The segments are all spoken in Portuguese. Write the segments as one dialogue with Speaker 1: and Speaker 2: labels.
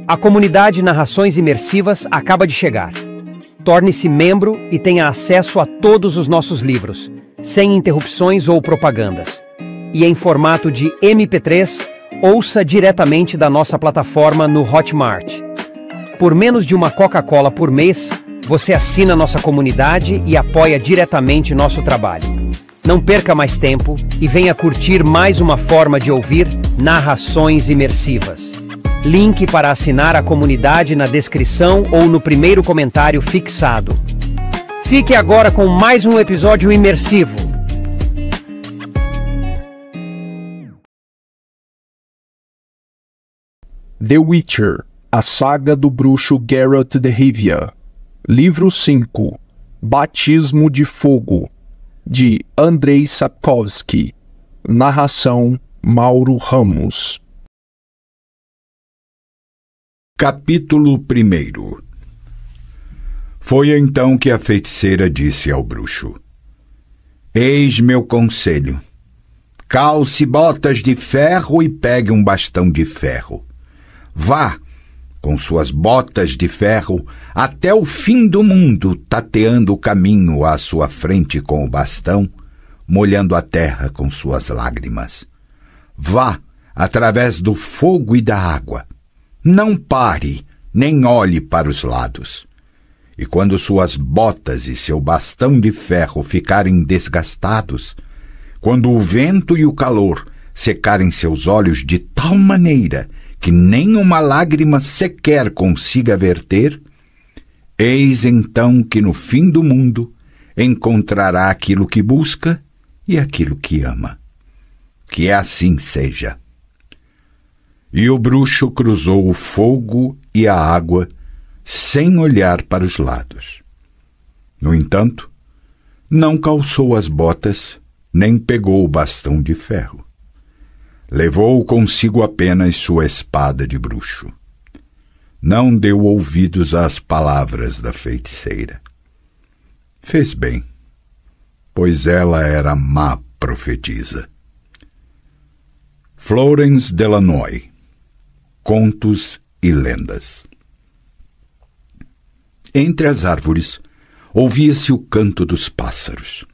Speaker 1: A comunidade Narrações Imersivas acaba de chegar. Torne-se membro e tenha acesso a todos os nossos livros, sem interrupções ou propagandas. E em formato de MP3, ouça diretamente da nossa plataforma no Hotmart. Por menos de uma Coca-Cola por mês, você assina nossa comunidade e apoia diretamente nosso trabalho. Não perca mais tempo e venha curtir mais uma forma de ouvir Narrações Imersivas. Link para assinar a comunidade na descrição ou no primeiro comentário fixado. Fique agora com mais um episódio imersivo.
Speaker 2: The Witcher, a saga do bruxo Geralt de Rivia. Livro 5, Batismo de Fogo, de Andrei Sapkowski. Narração Mauro Ramos.
Speaker 3: Capítulo 1. Foi então que a feiticeira disse ao bruxo: Eis meu conselho. Calce botas de ferro e pegue um bastão de ferro. Vá, com suas botas de ferro, até o fim do mundo, tateando o caminho à sua frente com o bastão, molhando a terra com suas lágrimas. Vá, através do fogo e da água. Não pare, nem olhe para os lados. E quando suas botas e seu bastão de ferro ficarem desgastados, quando o vento e o calor secarem seus olhos de tal maneira que nem uma lágrima sequer consiga verter, eis então que no fim do mundo encontrará aquilo que busca e aquilo que ama. Que assim seja. E o bruxo cruzou o fogo e a água sem olhar para os lados. No entanto, não calçou as botas, nem pegou o bastão de ferro. Levou consigo apenas sua espada de bruxo. Não deu ouvidos às palavras da feiticeira. Fez bem, pois ela era má profetisa. Florence Delanoy. Contos e lendas. Entre as árvores, ouvia-se o canto dos pássaros.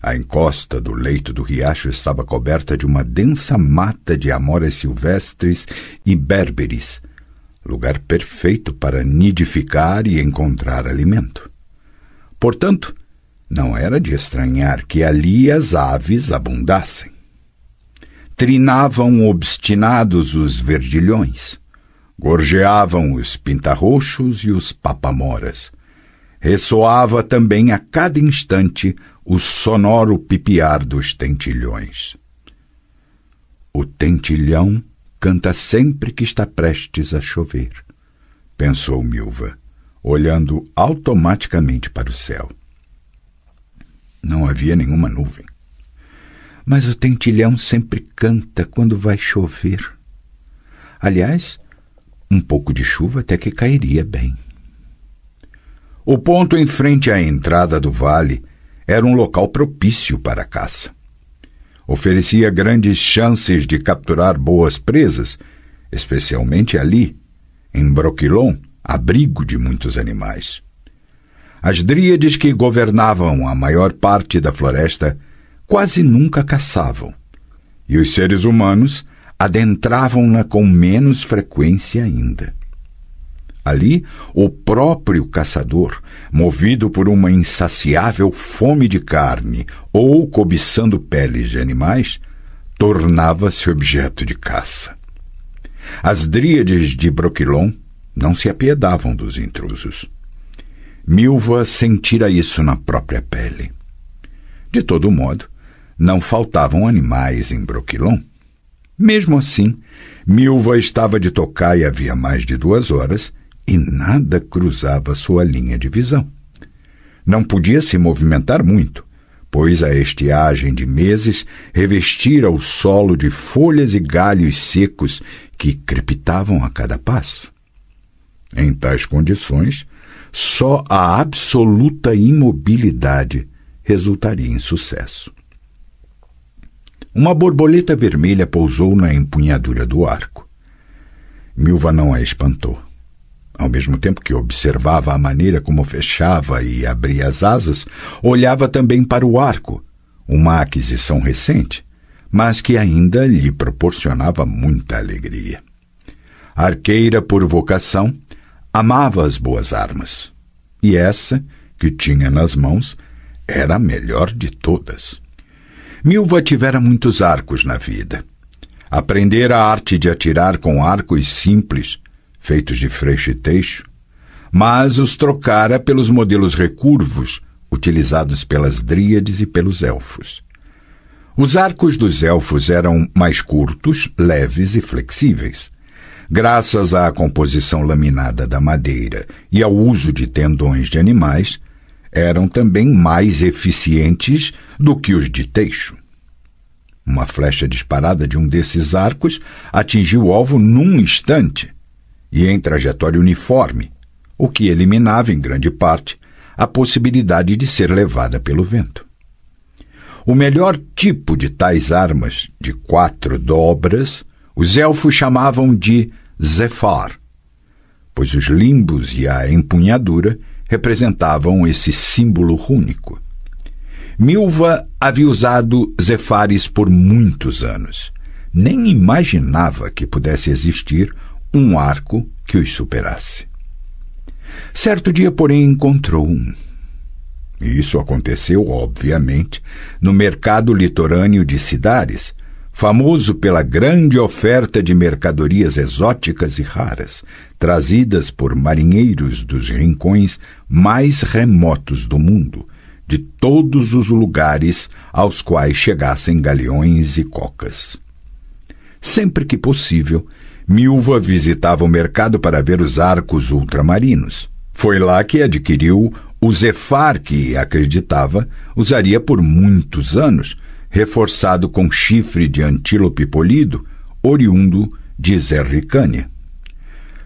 Speaker 3: A encosta do leito do riacho estava coberta de uma densa mata de amoras silvestres e berberis, lugar perfeito para nidificar e encontrar alimento. Portanto, não era de estranhar que ali as aves abundassem. Trinavam obstinados os verdilhões, gorjeavam os pintarroxos e os papamoras. Ressoava também a cada instante o sonoro pipiar dos tentilhões. O tentilhão canta sempre que está prestes a chover, pensou Milva, olhando automaticamente para o céu. Não havia nenhuma nuvem. Mas o tentilhão sempre canta quando vai chover. Aliás, um pouco de chuva até que cairia bem. O ponto em frente à entrada do vale era um local propício para a caça. Oferecia grandes chances de capturar boas presas, especialmente ali, em Brokilon, abrigo de muitos animais. As dríades que governavam a maior parte da floresta quase nunca caçavam, e os seres humanos adentravam-na com menos frequência ainda. Ali, o próprio caçador, movido por uma insaciável fome de carne ou cobiçando peles de animais, tornava-se objeto de caça. As dríades de Brokilon não se apiedavam dos intrusos. Milva sentira isso na própria pele. De todo modo, não faltavam animais em Brokilon. Mesmo assim, Milva estava de tocaia havia mais de 2 horas e nada cruzava sua linha de visão. Não podia se movimentar muito, pois a estiagem de meses revestira o solo de folhas e galhos secos que crepitavam a cada passo. Em tais condições, só a absoluta imobilidade resultaria em sucesso. Uma borboleta vermelha pousou na empunhadura do arco. Milva não a espantou. Ao mesmo tempo que observava a maneira como fechava e abria as asas, olhava também para o arco, uma aquisição recente, mas que ainda lhe proporcionava muita alegria. Arqueira por vocação, amava as boas armas, e essa, que tinha nas mãos, era a melhor de todas. Milva tivera muitos arcos na vida. Aprendera a arte de atirar com arcos simples, feitos de freixo e teixo, mas os trocara pelos modelos recurvos utilizados pelas dríades e pelos elfos. Os arcos dos elfos eram mais curtos, leves e flexíveis. Graças à composição laminada da madeira e ao uso de tendões de animais, eram também mais eficientes do que os de teixo. Uma flecha disparada de um desses arcos atingiu o alvo num instante e em trajetória uniforme, o que eliminava, em grande parte, a possibilidade de ser levada pelo vento. O melhor tipo de tais armas, de 4 dobras, os elfos chamavam de Zefar, pois os limbos e a empunhadura representavam esse símbolo rúnico. Milva havia usado Zefares por muitos anos. Nem imaginava que pudesse existir um arco que os superasse. Certo dia, porém, encontrou um. E isso aconteceu, obviamente, no mercado litorâneo de Cidares, famoso pela grande oferta de mercadorias exóticas e raras, trazidas por marinheiros dos rincões mais remotos do mundo, de todos os lugares aos quais chegassem galeões e cocas. Sempre que possível, Milva visitava o mercado para ver os arcos ultramarinos. Foi lá que adquiriu o Zefar que, acreditava, usaria por muitos anos, reforçado com chifre de antílope polido, oriundo de Zerricânia.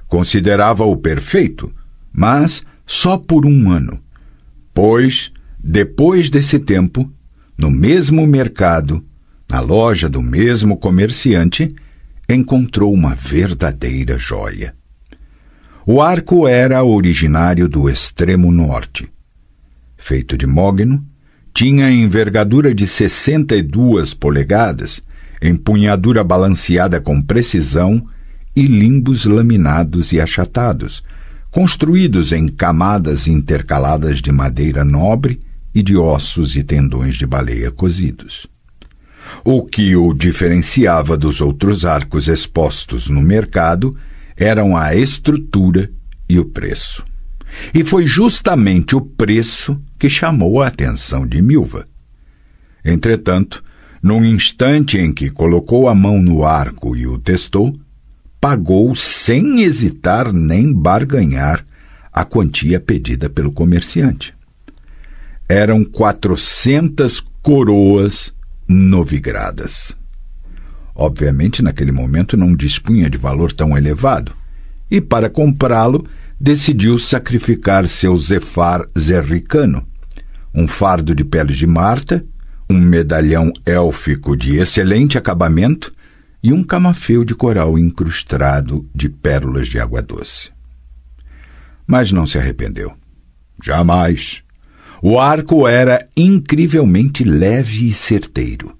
Speaker 3: Considerava-o perfeito, mas só por um ano, pois, depois desse tempo, no mesmo mercado, na loja do mesmo comerciante, encontrou uma verdadeira joia. O arco era originário do extremo norte. Feito de mogno, tinha envergadura de 62 polegadas, empunhadura balanceada com precisão e limbos laminados e achatados, construídos em camadas intercaladas de madeira nobre e de ossos e tendões de baleia cozidos. O que o diferenciava dos outros arcos expostos no mercado eram a estrutura e o preço. E foi justamente o preço que chamou a atenção de Milva. Entretanto, num instante em que colocou a mão no arco e o testou, pagou sem hesitar nem barganhar a quantia pedida pelo comerciante. Eram 400 coroas novigradas. Obviamente, naquele momento não dispunha de valor tão elevado, e para comprá-lo, decidiu sacrificar seu Zefar zerricano, um fardo de peles de marta, um medalhão élfico de excelente acabamento e um camafeu de coral incrustado de pérolas de água doce. Mas não se arrependeu. Jamais. O arco era incrivelmente leve e certeiro.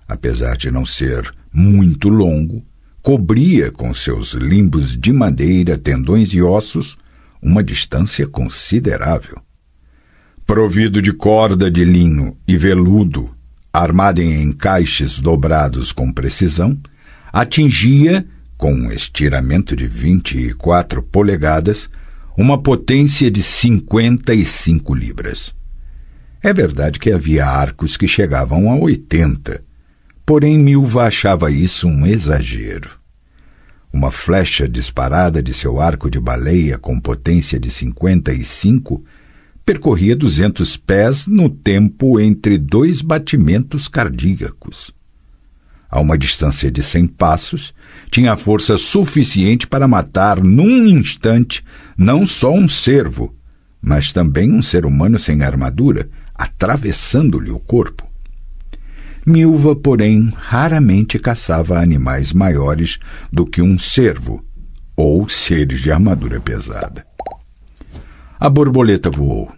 Speaker 3: Apesar de não ser muito longo, cobria com seus limbos de madeira, tendões e ossos uma distância considerável. Provido de corda de linho e veludo, armado em encaixes dobrados com precisão, atingia, com um estiramento de 24 polegadas, uma potência de 55 libras. É verdade que havia arcos que chegavam a 80, porém Milva achava isso um exagero. Uma flecha disparada de seu arco de baleia com potência de 55 percorria 200 pés no tempo entre 2 batimentos cardíacos. A uma distância de 100 passos, tinha força suficiente para matar num instante não só um cervo, mas também um ser humano sem armadura, atravessando-lhe o corpo. Milva, porém, raramente caçava animais maiores do que um cervo, ou seres de armadura pesada. A borboleta voou.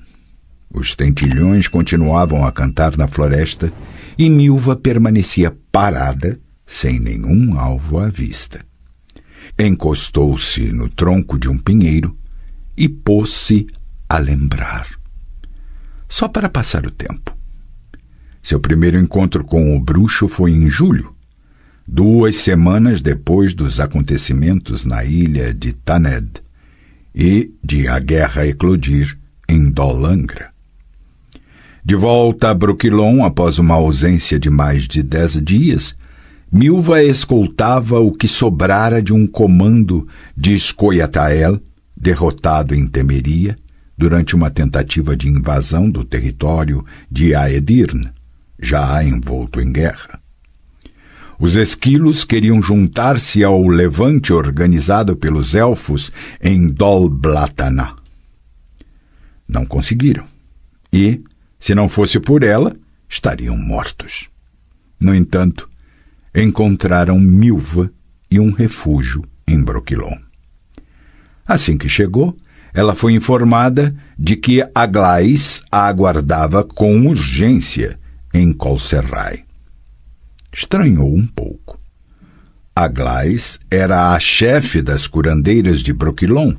Speaker 3: Os tentilhões continuavam a cantar na floresta e Milva permanecia parada, sem nenhum alvo à vista. Encostou-se no tronco de um pinheiro e pôs-se a lembrar. Só para passar o tempo. Seu primeiro encontro com o bruxo foi em julho, 2 semanas depois dos acontecimentos na ilha de Thanedd e de a guerra eclodir em Dol Angra. De volta a Brokilon, após uma ausência de mais de 10 dias, Milva escoltava o que sobrara de um comando de Scoia'tael, derrotado em Temeria, durante uma tentativa de invasão do território de Aedirn, já envolto em guerra. Os esquilos queriam juntar-se ao levante organizado pelos elfos em Dol Blatana. Não conseguiram. E, se não fosse por ela, estariam mortos. No entanto, encontraram Milva e um refúgio em Brokilon. Assim que chegou, ela foi informada de que Aglaïs a aguardava com urgência em Kol Serrai. Estranhou um pouco. Aglaïs era a chefe das curandeiras de Brokilon,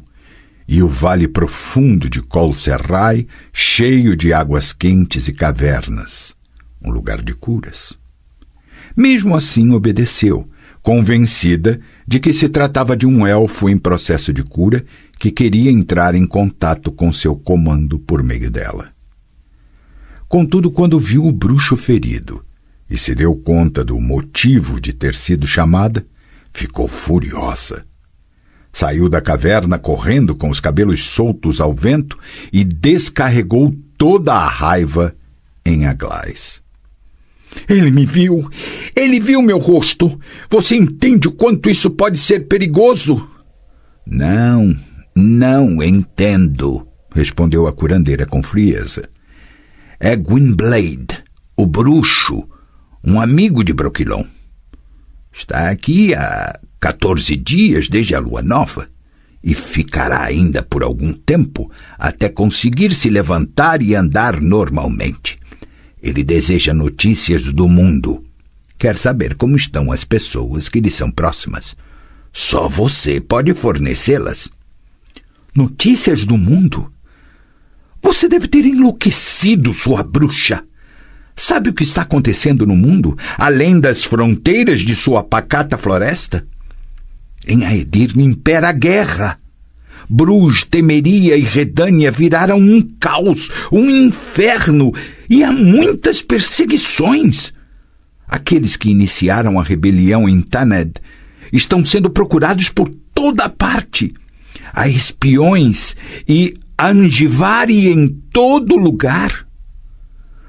Speaker 3: e o vale profundo de Kol Serrai, cheio de águas quentes e cavernas, um lugar de curas. Mesmo assim obedeceu, convencida de que se tratava de um elfo em processo de cura que queria entrar em contato com seu comando por meio dela. Contudo, quando viu o bruxo ferido e se deu conta do motivo de ter sido chamada, ficou furiosa. Saiu da caverna correndo com os cabelos soltos ao vento e descarregou toda a raiva em Aglaïs. Ele me viu! Ele viu meu rosto! Você entende o quanto isso pode ser perigoso? Não entendo, respondeu a curandeira com frieza. É Gwynbleidd, o bruxo, um amigo de Brokilon. Está aqui há 14 dias desde a lua nova e ficará ainda por algum tempo até conseguir se levantar e andar normalmente. Ele deseja notícias do mundo. Quer saber como estão as pessoas que lhe são próximas. Só você pode fornecê-las. Notícias do mundo? Você deve ter enlouquecido, sua bruxa. Sabe o que está acontecendo no mundo, além das fronteiras de sua pacata floresta? Em Aedirn impera a guerra. Brugh, Temeria e Redânia viraram um caos, um inferno, e há muitas perseguições. Aqueles que iniciaram a rebelião em Thanedd estão sendo procurados por toda parte. Há espiões e Angivari em todo lugar.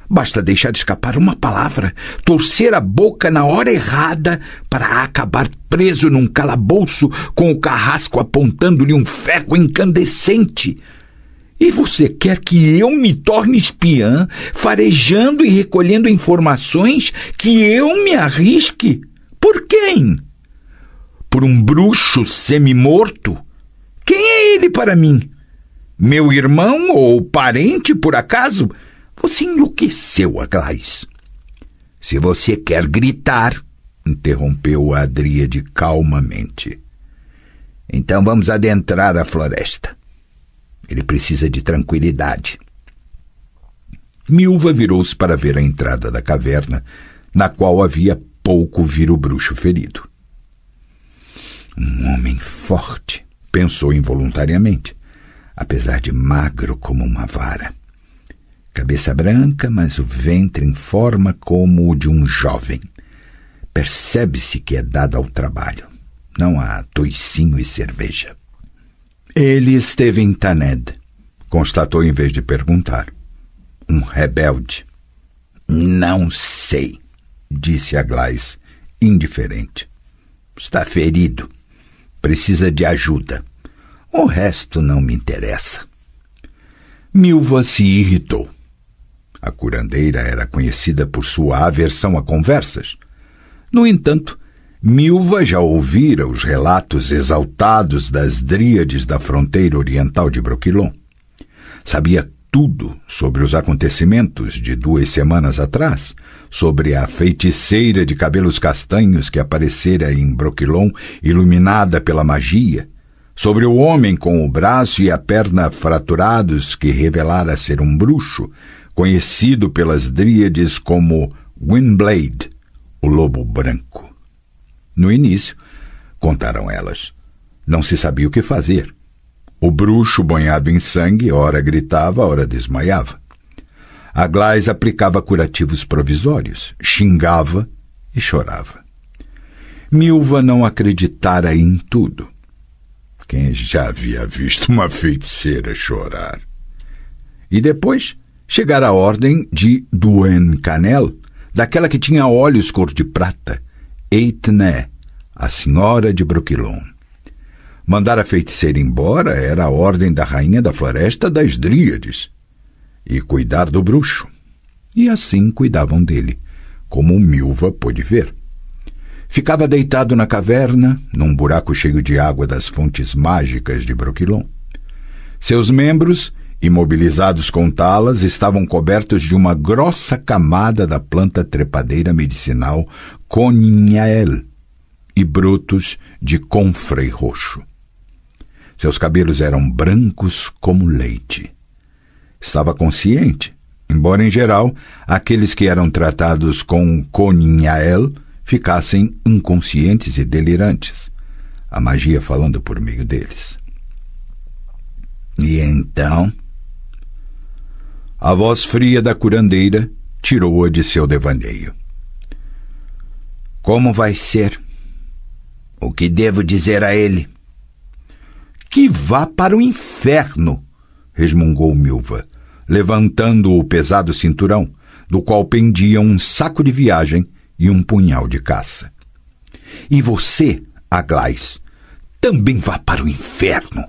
Speaker 3: Basta deixar escapar uma palavra, torcer a boca na hora errada para acabar preso num calabouço com o carrasco apontando-lhe um ferro incandescente. E você quer que eu me torne espiã, farejando e recolhendo informações, que eu me arrisque? Por quem? Por um bruxo semi-morto? Quem é ele para mim? Meu irmão ou parente, por acaso? Você enlouqueceu, Aglaïs. Se você quer gritar, interrompeu a Adríade calmamente. Então vamos adentrar a floresta. Ele precisa de tranquilidade. Milva virou-se para ver a entrada da caverna, na qual havia pouco vir o bruxo ferido. Um homem forte, pensou involuntariamente, apesar de magro como uma vara. Cabeça branca, mas o ventre em forma como o de um jovem. Percebe-se que é dado ao trabalho. Não há toicinho e cerveja. Ele esteve em Thanedd, constatou em vez de perguntar. Um rebelde. Não sei, disse Aglaïs, indiferente. Está ferido. Precisa de ajuda. O resto não me interessa. Milva se irritou. A curandeira era conhecida por sua aversão a conversas. No entanto, Milva já ouvira os relatos exaltados das dríades da fronteira oriental de Brokilon. Sabia tudo sobre os acontecimentos de 2 semanas atrás, sobre a feiticeira de cabelos castanhos que aparecera em Brokilon iluminada pela magia, sobre o homem com o braço e a perna fraturados que revelara ser um bruxo, conhecido pelas dríades como Windblade, o lobo branco. No início, contaram elas, não se sabia o que fazer. O bruxo, banhado em sangue, ora gritava, ora desmaiava. Aglaés aplicava curativos provisórios, xingava e chorava. Milva não acreditara em tudo. Quem já havia visto uma feiticeira chorar? E depois chegara a ordem de Duen Canel, daquela que tinha olhos cor de prata, Eitné, a senhora de Brokilon. Mandar a feiticeira embora era a ordem da rainha da floresta das dríades, e cuidar do bruxo. E assim cuidavam dele, como Milva pôde ver. Ficava deitado na caverna, num buraco cheio de água das fontes mágicas de Brokilon. Seus membros, imobilizados com talas, estavam cobertos de uma grossa camada da planta trepadeira medicinal Coninhael e brotos de confrei roxo. Seus cabelos eram brancos como leite. Estava consciente, embora em geral aqueles que eram tratados com Coninhael ficassem inconscientes e delirantes, a magia falando por meio deles. E então, a voz fria da curandeira tirou-a de seu devaneio. Como vai ser? O que devo dizer a ele? Que vá para o inferno, resmungou Milva, levantando o pesado cinturão, do qual pendia um saco de viagem e um punhal de caça. E você, Aglaés, também vá para o inferno.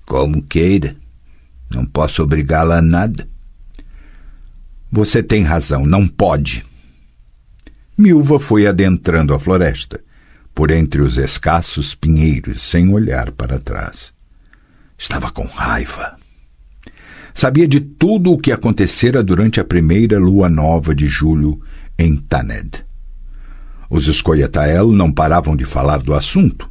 Speaker 3: Como queira. Não posso obrigá-la a nada. Você tem razão, não pode. Milva foi adentrando a floresta, por entre os escassos pinheiros, sem olhar para trás. Estava com raiva. Sabia de tudo o que acontecera durante a primeira lua nova de julho em Taned. Os Scoia'tael não paravam de falar do assunto.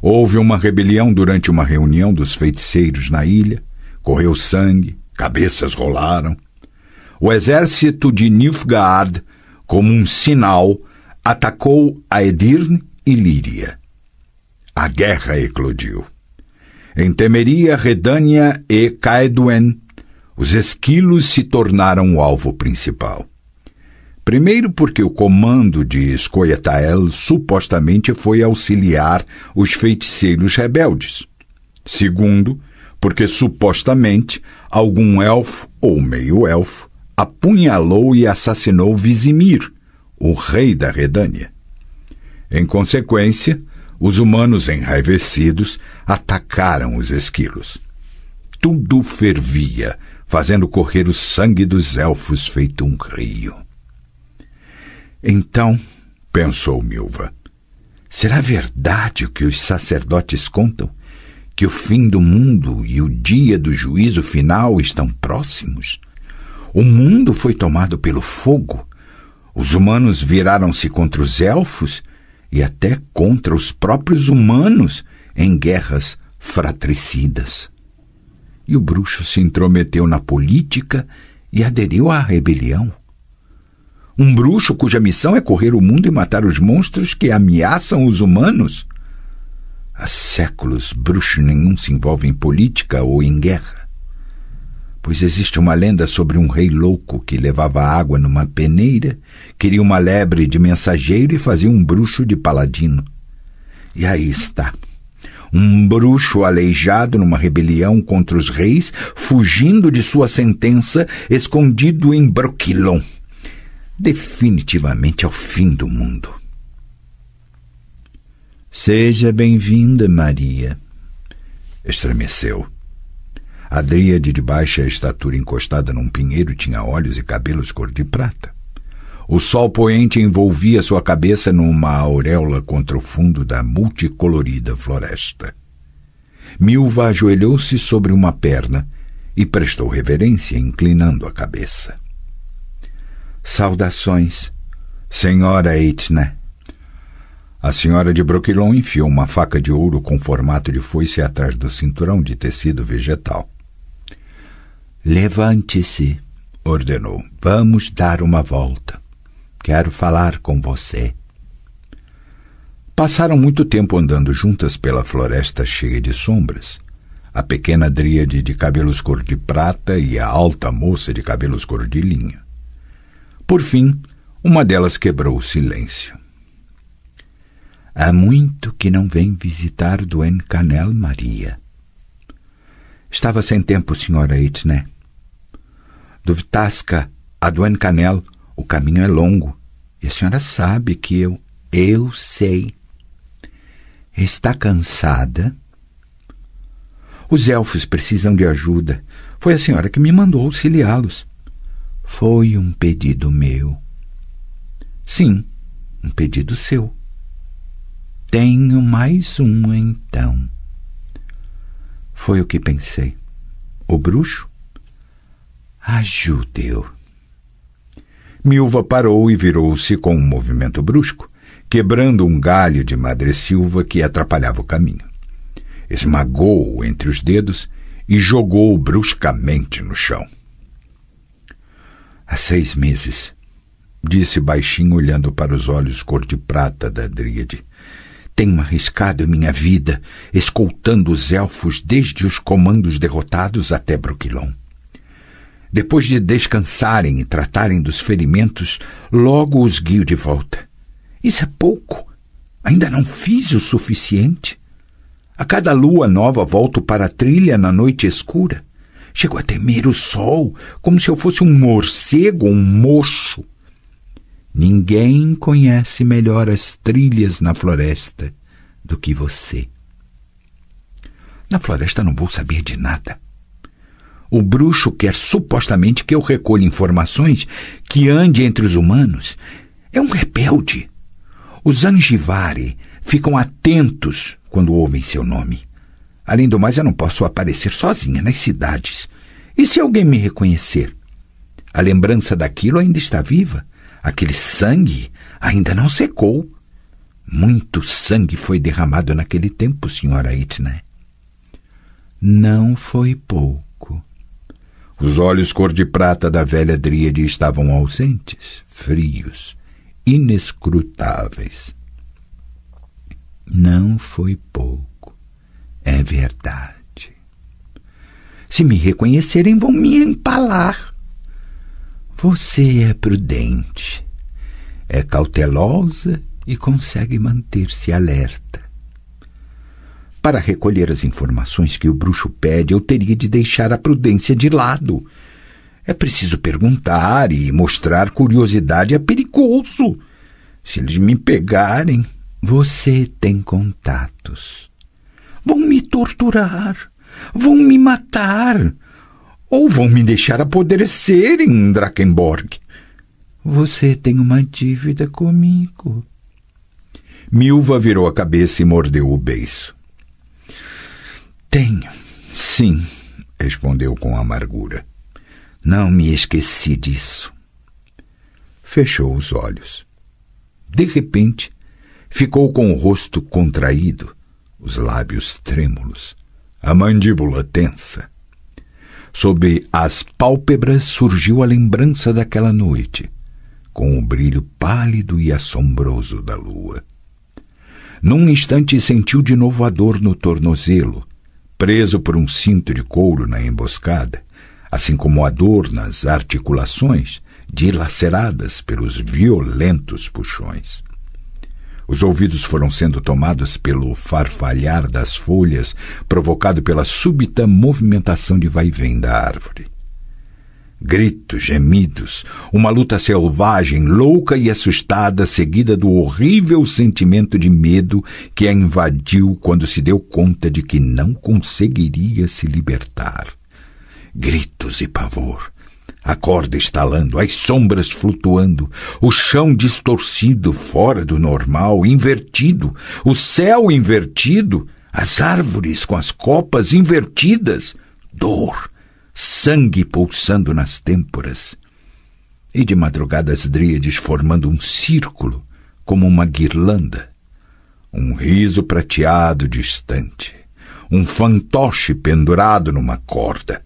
Speaker 3: Houve uma rebelião durante uma reunião dos feiticeiros na ilha, correu sangue, cabeças rolaram. O exército de Nilfgaard, como um sinal, atacou a Edirne e Líria. A guerra eclodiu. Em Temeria, Redânia e Caedwen, os esquilos se tornaram o alvo principal. Primeiro porque o comando de Scoia'tael supostamente foi auxiliar os feiticeiros rebeldes. Segundo, porque supostamente algum elfo ou meio-elfo apunhalou e assassinou Vizimir, o rei da Redânia. Em consequência, os humanos enraivecidos atacaram os esquilos. Tudo fervia, fazendo correr o sangue dos elfos feito um rio. Então, pensou Milva, será verdade o que os sacerdotes contam? Que o fim do mundo e o dia do juízo final estão próximos? O mundo foi tomado pelo fogo. Os humanos viraram-se contra os elfos e até contra os próprios humanos em guerras fratricidas. E o bruxo se intrometeu na política e aderiu à rebelião. Um bruxo cuja missão é correr o mundo e matar os monstros que ameaçam os humanos? Há séculos, bruxo nenhum se envolve em política ou em guerra. Pois existe uma lenda sobre um rei louco que levava água numa peneira, queria uma lebre de mensageiro e fazia um bruxo de paladino. E aí está, um bruxo aleijado numa rebelião contra os reis, fugindo de sua sentença, escondido em Brokilon. Definitivamente é o fim do mundo. Seja bem-vinda, Maria, estremeceu. A dríade de baixa estatura encostada num pinheiro tinha olhos e cabelos cor de prata. O sol poente envolvia sua cabeça numa auréola contra o fundo da multicolorida floresta. Milva ajoelhou-se sobre uma perna e prestou reverência, inclinando a cabeça. Saudações, senhora Etna. A senhora de Brokilon enfiou uma faca de ouro com formato de foice atrás do cinturão de tecido vegetal. Levante-se, ordenou. Vamos dar uma volta. Quero falar com você. Passaram muito tempo andando juntas pela floresta cheia de sombras. A pequena dríade de cabelos cor de prata e a alta moça de cabelos cor de linho. Por fim, uma delas quebrou o silêncio. Há muito que não vem visitar Duen Canel, Maria. Estava sem tempo, senhora Etna. Do Vitasca a Duen Canel, o caminho é longo. E a senhora sabe que Eu sei. Está cansada? Os elfos precisam de ajuda. Foi a senhora que me mandou auxiliá-los. Foi um pedido meu. Sim, um pedido seu. Tenho mais um, então. Foi o que pensei. O bruxo? Ajude-o. Milva parou e virou-se com um movimento brusco, quebrando um galho de madressilva que atrapalhava o caminho. Esmagou-o entre os dedos e jogou-o bruscamente no chão. Há 6 meses, disse baixinho olhando para os olhos cor de prata da dríade. Tenho arriscado minha vida escoltando os elfos desde os comandos derrotados até Brokilon. Depois de descansarem e tratarem dos ferimentos, logo os guio de volta. Isso é pouco. Ainda não fiz o suficiente. A cada lua nova volto para a trilha na noite escura. Chego a temer o sol, como se eu fosse um morcego ou um mocho. Ninguém conhece melhor as trilhas na floresta do que você. Na floresta não vou saber de nada. O bruxo quer supostamente que eu recolha informações, que ande entre os humanos. É um rebelde. Os Angivari ficam atentos quando ouvem seu nome. Além do mais, eu não posso aparecer sozinha nas cidades. E se alguém me reconhecer? A lembrança daquilo ainda está viva. Aquele sangue ainda não secou. Muito sangue foi derramado naquele tempo, senhora Etna. Não foi pouco. Os olhos cor de prata da velha dríade estavam ausentes, frios, inescrutáveis. Não foi pouco. É verdade. Se me reconhecerem, vão me empalar. Você é prudente, é cautelosa e consegue manter-se alerta. Para recolher as informações que o bruxo pede, eu teria de deixar a prudência de lado. É preciso perguntar e mostrar curiosidade é perigoso. Se eles me pegarem, você tem contatos. Vão me torturar, vão me matar, ou vão me deixar apodrecer em Drakenborg. Você tem uma dívida comigo. Milva virou a cabeça e mordeu o beiço. Tenho, sim, respondeu com amargura. Não me esqueci disso. Fechou os olhos. De repente, ficou com o rosto contraído, os lábios trêmulos, a mandíbula tensa. Sob as pálpebras surgiu a lembrança daquela noite, com o brilho pálido e assombroso da lua. Num instante sentiu de novo a dor no tornozelo, preso por um cinto de couro na emboscada, assim como a dor nas articulações, dilaceradas pelos violentos puxões. Os ouvidos foram sendo tomados pelo farfalhar das folhas, provocado pela súbita movimentação de vai-vem da árvore. Gritos, gemidos, uma luta selvagem, louca e assustada, seguida do horrível sentimento de medo que a invadiu quando se deu conta de que não conseguiria se libertar. Gritos e pavor, A corda estalando, as sombras flutuando, o chão distorcido fora do normal, invertido, o céu invertido, as árvores com as copas invertidas, dor, sangue pulsando nas têmporas. E de madrugada as dríades formando um círculo, como uma guirlanda. Um riso prateado distante, um fantoche pendurado numa corda.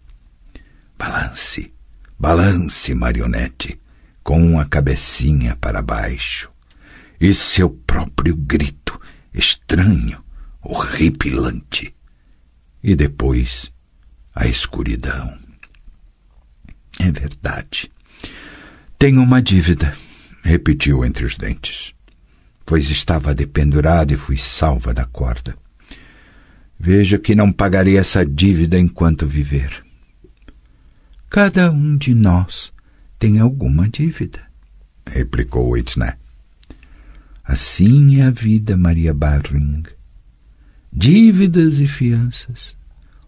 Speaker 3: Balance, balance, marionete, com a cabecinha para baixo, e seu próprio grito, estranho, horripilante. E depois, a escuridão. É verdade. Tenho uma dívida, repetiu entre os dentes, pois estava dependurada e fui salva da corda. Vejo que não pagarei essa dívida enquanto viver. Cada um de nós tem alguma dívida, replicou Whitney. Assim é a vida, Maria Barring. Dívidas e fianças,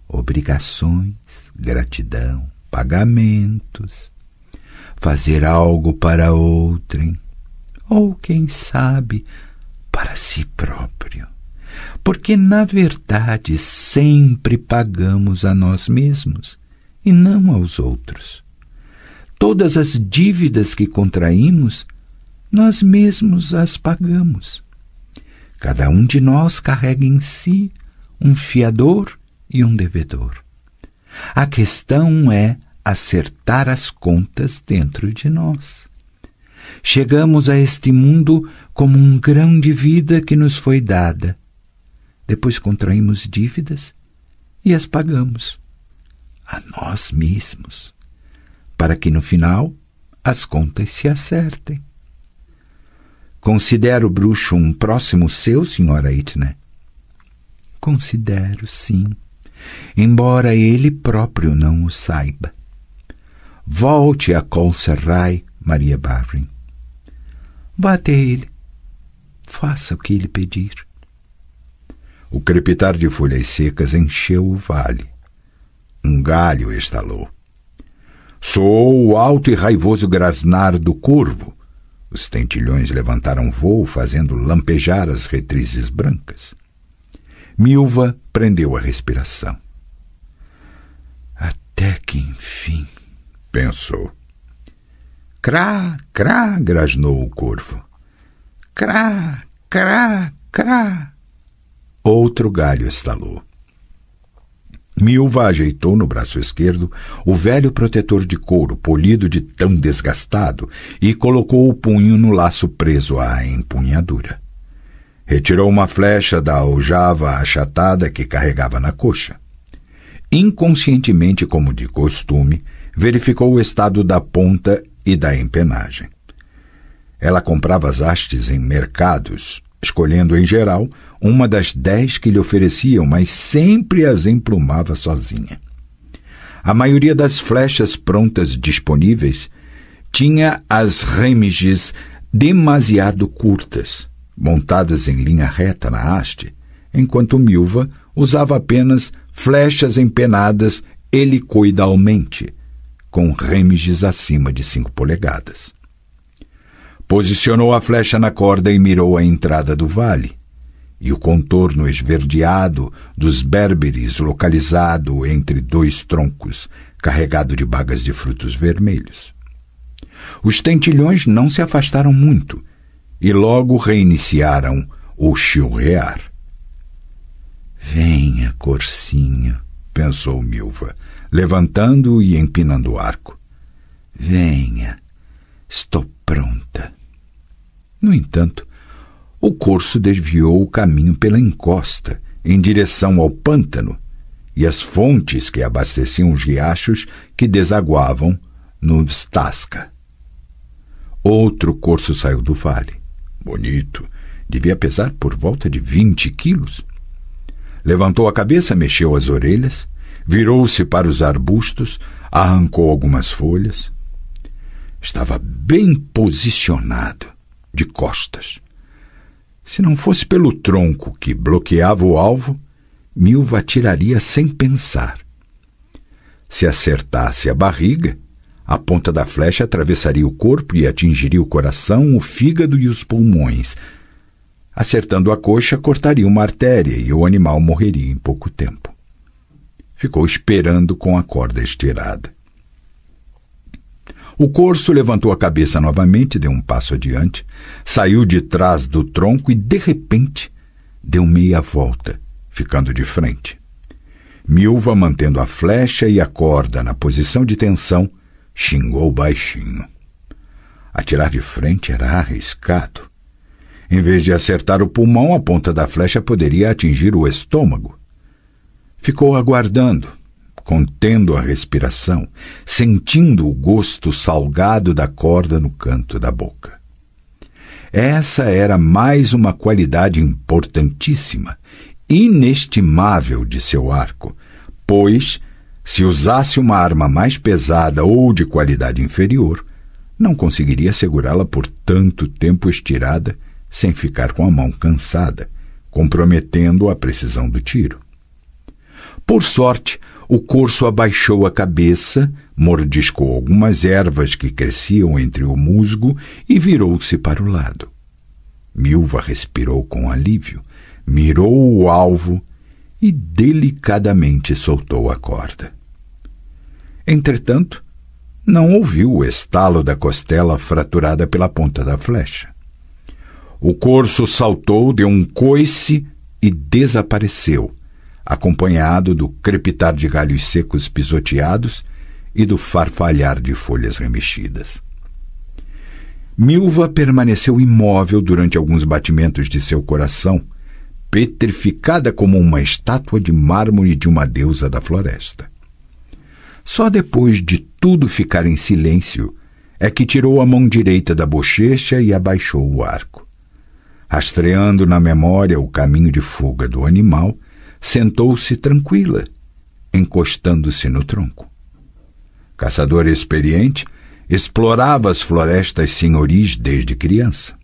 Speaker 3: obrigações, gratidão, pagamentos, fazer algo para outrem, ou, quem sabe, para si próprio. Porque, na verdade, sempre pagamos a nós mesmos e não aos outros. Todas as dívidas que contraímos, nós mesmos as pagamos. Cada um de nós carrega em si um fiador e um devedor. A questão é acertar as contas dentro de nós. Chegamos a este mundo como um grão de vida que nos foi dada. Depois contraímos dívidas e as pagamos a nós mesmos, para que no final as contas se acertem. Considera o bruxo um próximo seu, senhora Whitney? Considero, sim, embora ele próprio não o saiba. Volte a Colserrai, Maria Barring. Vá até ele. Faça o que ele pedir. O crepitar de folhas secas encheu o vale. Um galho estalou. Soou o alto e raivoso grasnar do corvo. Os tentilhões levantaram voo, fazendo lampejar as retrizes brancas. Milva prendeu a respiração. Até que enfim, pensou. Crá, crá, grasnou o corvo. Crá, crá, crá. Outro galho estalou. Milva ajeitou no braço esquerdo o velho protetor de couro polido de tão desgastado e colocou o punho no laço preso à empunhadura. Retirou uma flecha da aljava achatada que carregava na coxa. Inconscientemente, como de costume, verificou o estado da ponta e da empenagem. Ela comprava as hastes em mercados, escolhendo, em geral, uma das 10 que lhe ofereciam, mas sempre as emplumava sozinha. A maioria das flechas prontas disponíveis tinha as remiges demasiado curtas, montadas em linha reta na haste, enquanto Milva usava apenas flechas empenadas helicoidalmente, com remiges acima de 5 polegadas. Posicionou a flecha na corda e mirou a entrada do vale, e o contorno esverdeado dos berberes localizado entre 2 troncos, carregado de bagas de frutos vermelhos. Os tentilhões não se afastaram muito, e logo reiniciaram o chilrear. Venha, corcinho, pensou Milva, levantando e empinando o arco. Venha, estou pronta. No entanto, o corso desviou o caminho pela encosta, em direção ao pântano e as fontes que abasteciam os riachos que desaguavam no Vstasca. Outro corso saiu do vale. Bonito, devia pesar por volta de 20 quilos. Levantou a cabeça, mexeu as orelhas, virou-se para os arbustos, arrancou algumas folhas. Estava bem posicionado, de costas. Se não fosse pelo tronco que bloqueava o alvo, Milva atiraria sem pensar. Se acertasse a barriga, A ponta da flecha atravessaria o corpo e atingiria o coração, o fígado e os pulmões. Acertando a coxa, cortaria uma artéria e o animal morreria em pouco tempo. Ficou esperando com a corda estirada. O corso levantou a cabeça novamente, deu um passo adiante, saiu de trás do tronco e, de repente, deu meia volta, ficando de frente. Milva, mantendo a flecha e a corda na posição de tensão, xingou baixinho. Atirar de frente era arriscado. Em vez de acertar o pulmão, a ponta da flecha poderia atingir o estômago. Ficou aguardando, contendo a respiração, sentindo o gosto salgado da corda no canto da boca. Essa era mais uma qualidade importantíssima, inestimável de seu arco, pois, se usasse uma arma mais pesada ou de qualidade inferior, não conseguiria segurá-la por tanto tempo estirada sem ficar com a mão cansada, comprometendo a precisão do tiro. Por sorte, o corso abaixou a cabeça, mordiscou algumas ervas que cresciam entre o musgo e virou-se para o lado. Milva respirou com alívio, mirou o alvo e delicadamente soltou a corda. Entretanto, não ouviu o estalo da costela fraturada pela ponta da flecha. O corso saltou, deu um coice e desapareceu, acompanhado do crepitar de galhos secos pisoteados e do farfalhar de folhas remexidas. Milva permaneceu imóvel durante alguns batimentos de seu coração, petrificada como uma estátua de mármore de uma deusa da floresta. Só depois de tudo ficar em silêncio é que tirou a mão direita da bochecha e abaixou o arco. Rastreando na memória o caminho de fuga do animal, sentou-se tranquila, encostando-se no tronco. Caçadora experiente, explorava as florestas senhoris desde criança.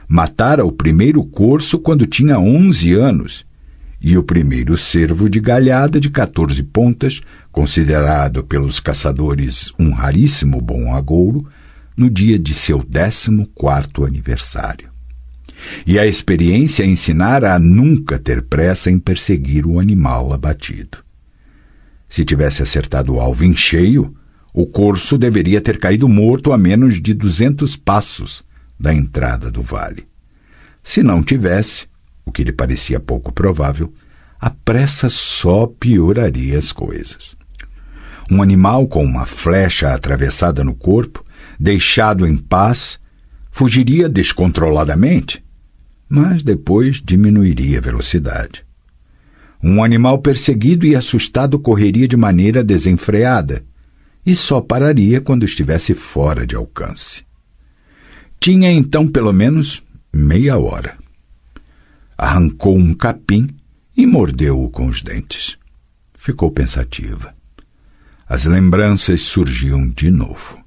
Speaker 3: Matara o primeiro corso quando tinha 11 anos e o primeiro cervo de galhada de 14 pontas, considerado pelos caçadores um raríssimo bom agouro, no dia de seu 14º aniversário. E a experiência ensinara a nunca ter pressa em perseguir o animal abatido. Se tivesse acertado o alvo em cheio, o corso deveria ter caído morto a menos de 200 passos da entrada do vale. Se não tivesse, o que lhe parecia pouco provável, a pressa só pioraria as coisas. Um animal com uma flecha atravessada no corpo, deixado em paz, fugiria descontroladamente, mas depois diminuiria a velocidade. Um animal perseguido e assustado correria de maneira desenfreada e só pararia quando estivesse fora de alcance. Tinha então pelo menos meia hora. Arrancou um capim e mordeu-o com os dentes. Ficou pensativa. As lembranças surgiam de novo.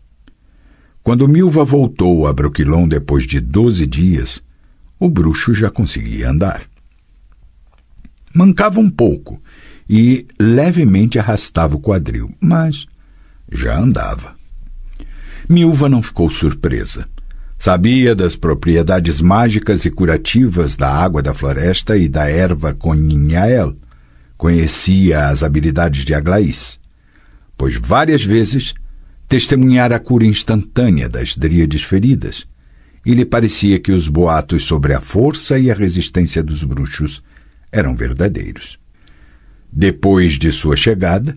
Speaker 3: Quando Milva voltou a Brooklyn depois de 12 dias, o bruxo já conseguia andar. Mancava um pouco e levemente arrastava o quadril, mas já andava. Milva não ficou surpresa. Sabia das propriedades mágicas e curativas da água da floresta e da erva Coninhael. Conhecia as habilidades de Aglaís, pois várias vezes testemunhara a cura instantânea das dríades feridas, e lhe parecia que os boatos sobre a força e a resistência dos bruxos eram verdadeiros. Depois de sua chegada,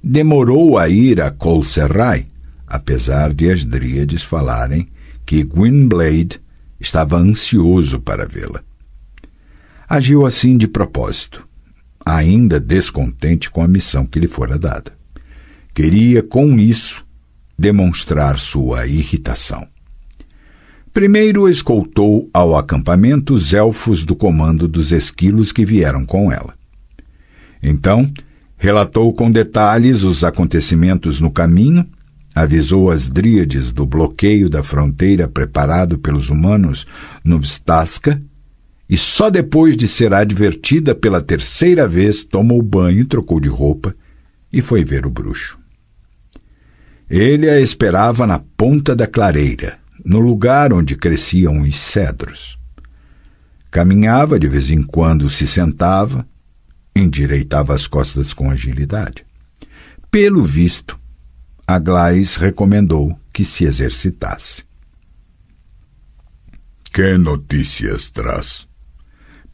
Speaker 3: demorou a ir a Colserrai, apesar de as dríades falarem que Gwynblade estava ansioso para vê-la. Agiu assim de propósito, ainda descontente com a missão que lhe fora dada. Queria, com isso, demonstrar sua irritação. Primeiro escoltou ao acampamento os elfos do comando dos esquilos que vieram com ela. Então, relatou com detalhes os acontecimentos no caminho, avisou as dríades do bloqueio da fronteira preparado pelos humanos no Vstaska, e só depois de ser advertida pela 3ª vez tomou banho, trocou de roupa e foi ver o bruxo. Ele a esperava na ponta da clareira, no lugar onde cresciam os cedros. Caminhava, de vez em quando se sentava, endireitava as costas com agilidade. Pelo visto, Aglaé recomendou que se exercitasse. "Que notícias traz?"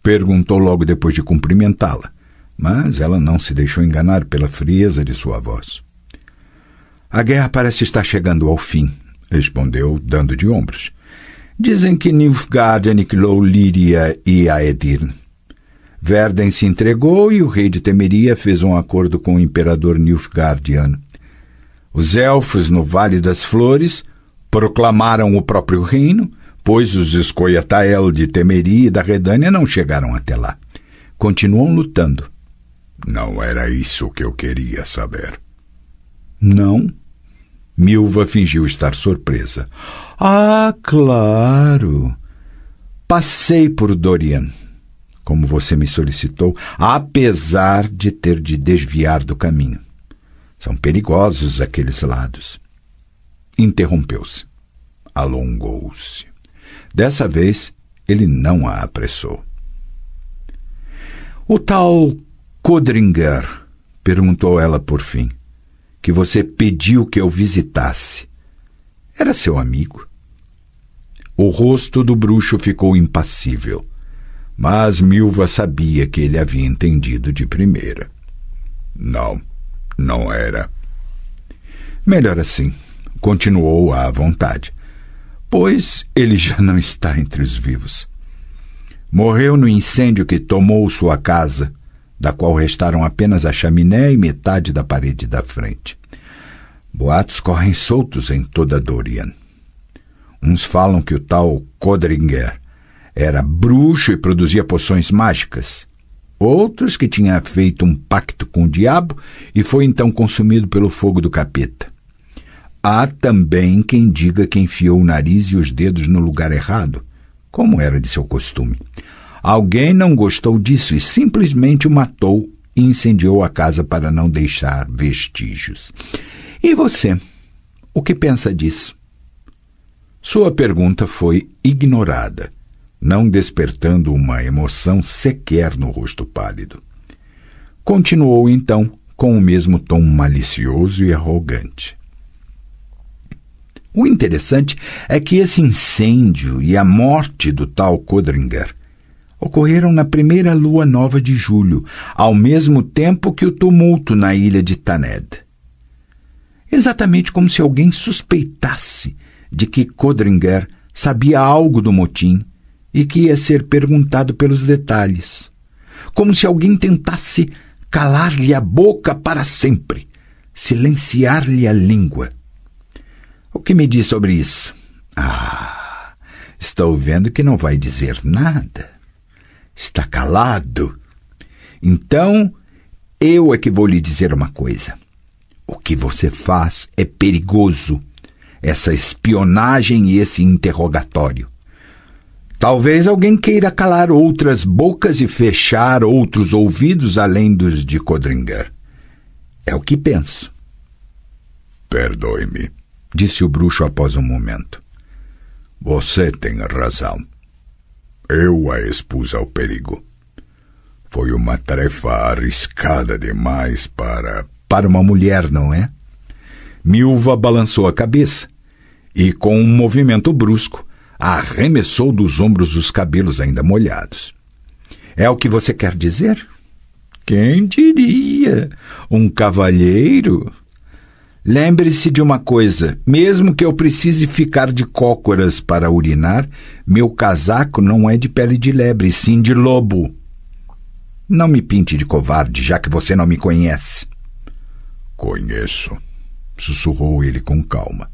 Speaker 3: perguntou logo depois de cumprimentá-la, mas ela não se deixou enganar pela frieza de sua voz. "A guerra parece estar chegando ao fim", respondeu, dando de ombros. "Dizem que Nilfgaard aniquilou Líria e Aedirn. Verden se entregou e o rei de Temeria fez um acordo com o imperador Nilfgaardiano. Os elfos no Vale das Flores proclamaram o próprio reino, pois os Escoiatael de Temeria e da Redânia não chegaram até lá. Continuam lutando." "Não era isso que eu queria saber." "Não?" Milva fingiu estar surpresa. "Ah, claro. Passei por Dorian, como você me solicitou, apesar de ter de desviar do caminho. São perigosos aqueles lados." Interrompeu-se. Alongou-se. Dessa vez, ele não a apressou. "O tal Codringher", perguntou ela por fim, "que você pediu que eu visitasse, era seu amigo?" O rosto do bruxo ficou impassível, mas Milva sabia que ele havia entendido de primeira. "Não, não era." "Melhor assim", continuou à vontade, "pois ele já não está entre os vivos. Morreu no incêndio que tomou sua casa, da qual restaram apenas a chaminé e metade da parede da frente. Boatos correm soltos em toda Dorian. Uns falam que o tal Codringher era bruxo e produzia poções mágicas. Outros que tinha feito um pacto com o diabo e foi então consumido pelo fogo do capeta. Há também quem diga que enfiou o nariz e os dedos no lugar errado, como era de seu costume. Alguém não gostou disso e simplesmente o matou e incendiou a casa para não deixar vestígios. E você, o que pensa disso?" Sua pergunta foi ignorada, não despertando uma emoção sequer no rosto pálido. Continuou então com o mesmo tom malicioso e arrogante. "O interessante é que esse incêndio e a morte do tal Codringher ocorreram na primeira lua nova de julho, ao mesmo tempo que o tumulto na ilha de Thanedd. Exatamente como se alguém suspeitasse de que Codringher sabia algo do motim e que ia ser perguntado pelos detalhes. Como se alguém tentasse calar-lhe a boca para sempre, silenciar-lhe a língua. O que me diz sobre isso?" "Ah, estou vendo que não vai dizer nada. Está calado. Então, eu é que vou lhe dizer uma coisa. O que você faz é perigoso. Essa espionagem e esse interrogatório. Talvez alguém queira calar outras bocas e fechar outros ouvidos além dos de Codringher. É o que penso." "Perdoe-me", disse o bruxo após um momento. "Você tem razão. Eu a expus ao perigo. Foi uma tarefa arriscada demais para uma mulher, não é?" Milva balançou a cabeça e, com um movimento brusco, arremessou dos ombros os cabelos ainda molhados. "É o que você quer dizer?" "Quem diria? Um cavalheiro? Lembre-se de uma coisa, mesmo que eu precise ficar de cócoras para urinar, meu casaco não é de pele de lebre, sim de lobo. Não me pinte de covarde, já que você não me conhece." "Conheço", sussurrou ele com calma,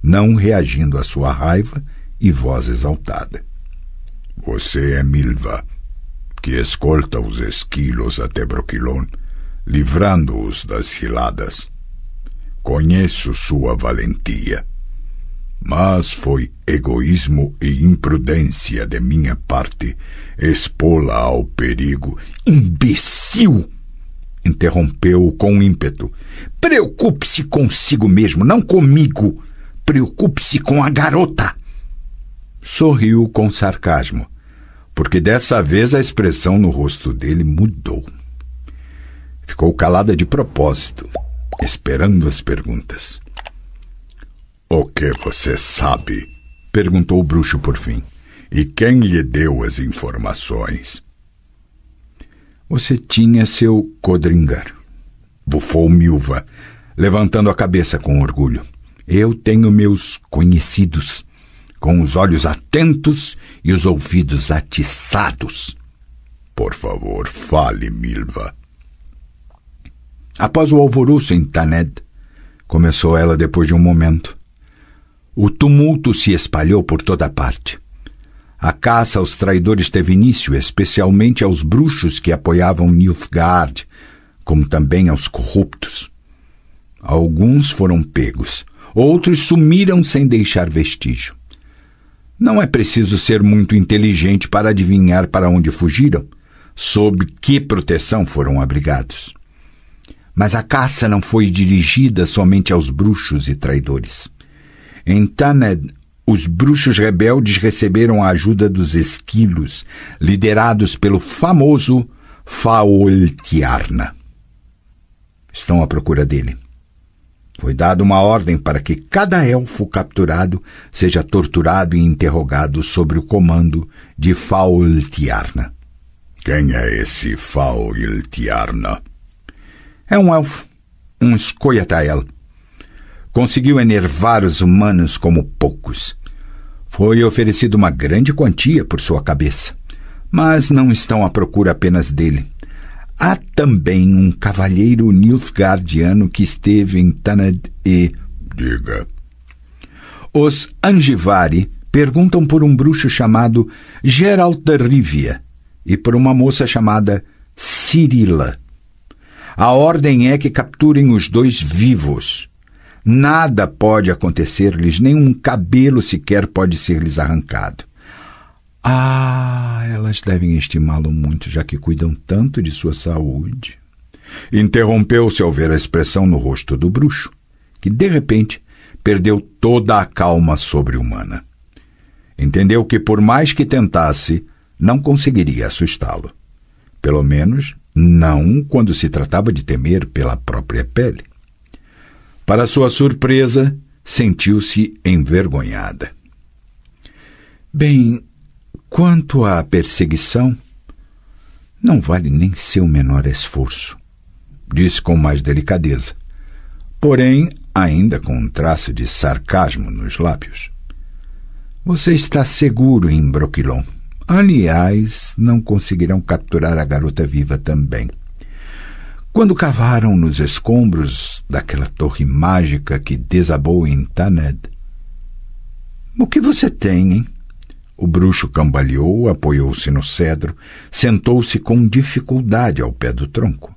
Speaker 3: não reagindo à sua raiva e voz exaltada. "Você é Milva, que escolta os esquilos até Brokilon, livrando-os das ciladas. Conheço sua valentia, mas foi egoísmo e imprudência de minha parte expô-la ao perigo." "Imbecil!" interrompeu-o com ímpeto. Preocupe-se consigo mesmo, não comigo. Preocupe-se com a garota. Sorriu com sarcasmo, porque dessa vez a expressão no rosto dele mudou. Ficou calada de propósito, esperando as perguntas. O que você sabe? Perguntou o bruxo por fim. E quem lhe deu as informações? Você tinha seu Codringar, bufou Milva, levantando a cabeça com orgulho. Eu tenho meus conhecidos, com os olhos atentos e os ouvidos atiçados. Por favor, fale, Milva. Após o alvoroço em Thanedd, começou ela depois de um momento, o tumulto se espalhou por toda parte. A caça aos traidores teve início, especialmente aos bruxos que apoiavam Nilfgaard, como também aos corruptos. Alguns foram pegos, outros sumiram sem deixar vestígio. Não é preciso ser muito inteligente para adivinhar para onde fugiram, sob que proteção foram abrigados. Mas a caça não foi dirigida somente aos bruxos e traidores. Em Thanedd, os bruxos rebeldes receberam a ajuda dos esquilos, liderados pelo famoso Faoltiarna. Estão à procura dele. Foi dada uma ordem para que cada elfo capturado seja torturado e interrogado sobre o comando de Faoltiarna. Quem é esse Faoltiarna? É um elfo, um Scoia'tael. Conseguiu enervar os humanos como poucos. Foi oferecida uma grande quantia por sua cabeça, mas não estão à procura apenas dele. Há também um cavalheiro nilfgaardiano que esteve em Thanedd e... Diga. Os Angivari perguntam por um bruxo chamado Geralt de Rivia e por uma moça chamada Cirilla. A ordem é que capturem os dois vivos. Nada pode acontecer-lhes, nenhum cabelo sequer pode ser-lhes arrancado. Elas devem estimá-lo muito, já que cuidam tanto de sua saúde. Interrompeu-se ao ver a expressão no rosto do bruxo, que de repente perdeu toda a calma sobre-humana. Entendeu que por mais que tentasse, não conseguiria assustá-lo. Pelo menos não quando se tratava de temer pela própria pele. Para sua surpresa, sentiu-se envergonhada. Bem, quanto à perseguição, não vale nem seu menor esforço, disse com mais delicadeza, porém ainda com um traço de sarcasmo nos lábios. Você está seguro em Brokilon. Aliás, não conseguirão capturar a garota viva também. Quando cavaram nos escombros daquela torre mágica que desabou em Thanedd. O que você tem, hein? O bruxo cambaleou, apoiou-se no cedro, sentou-se com dificuldade ao pé do tronco.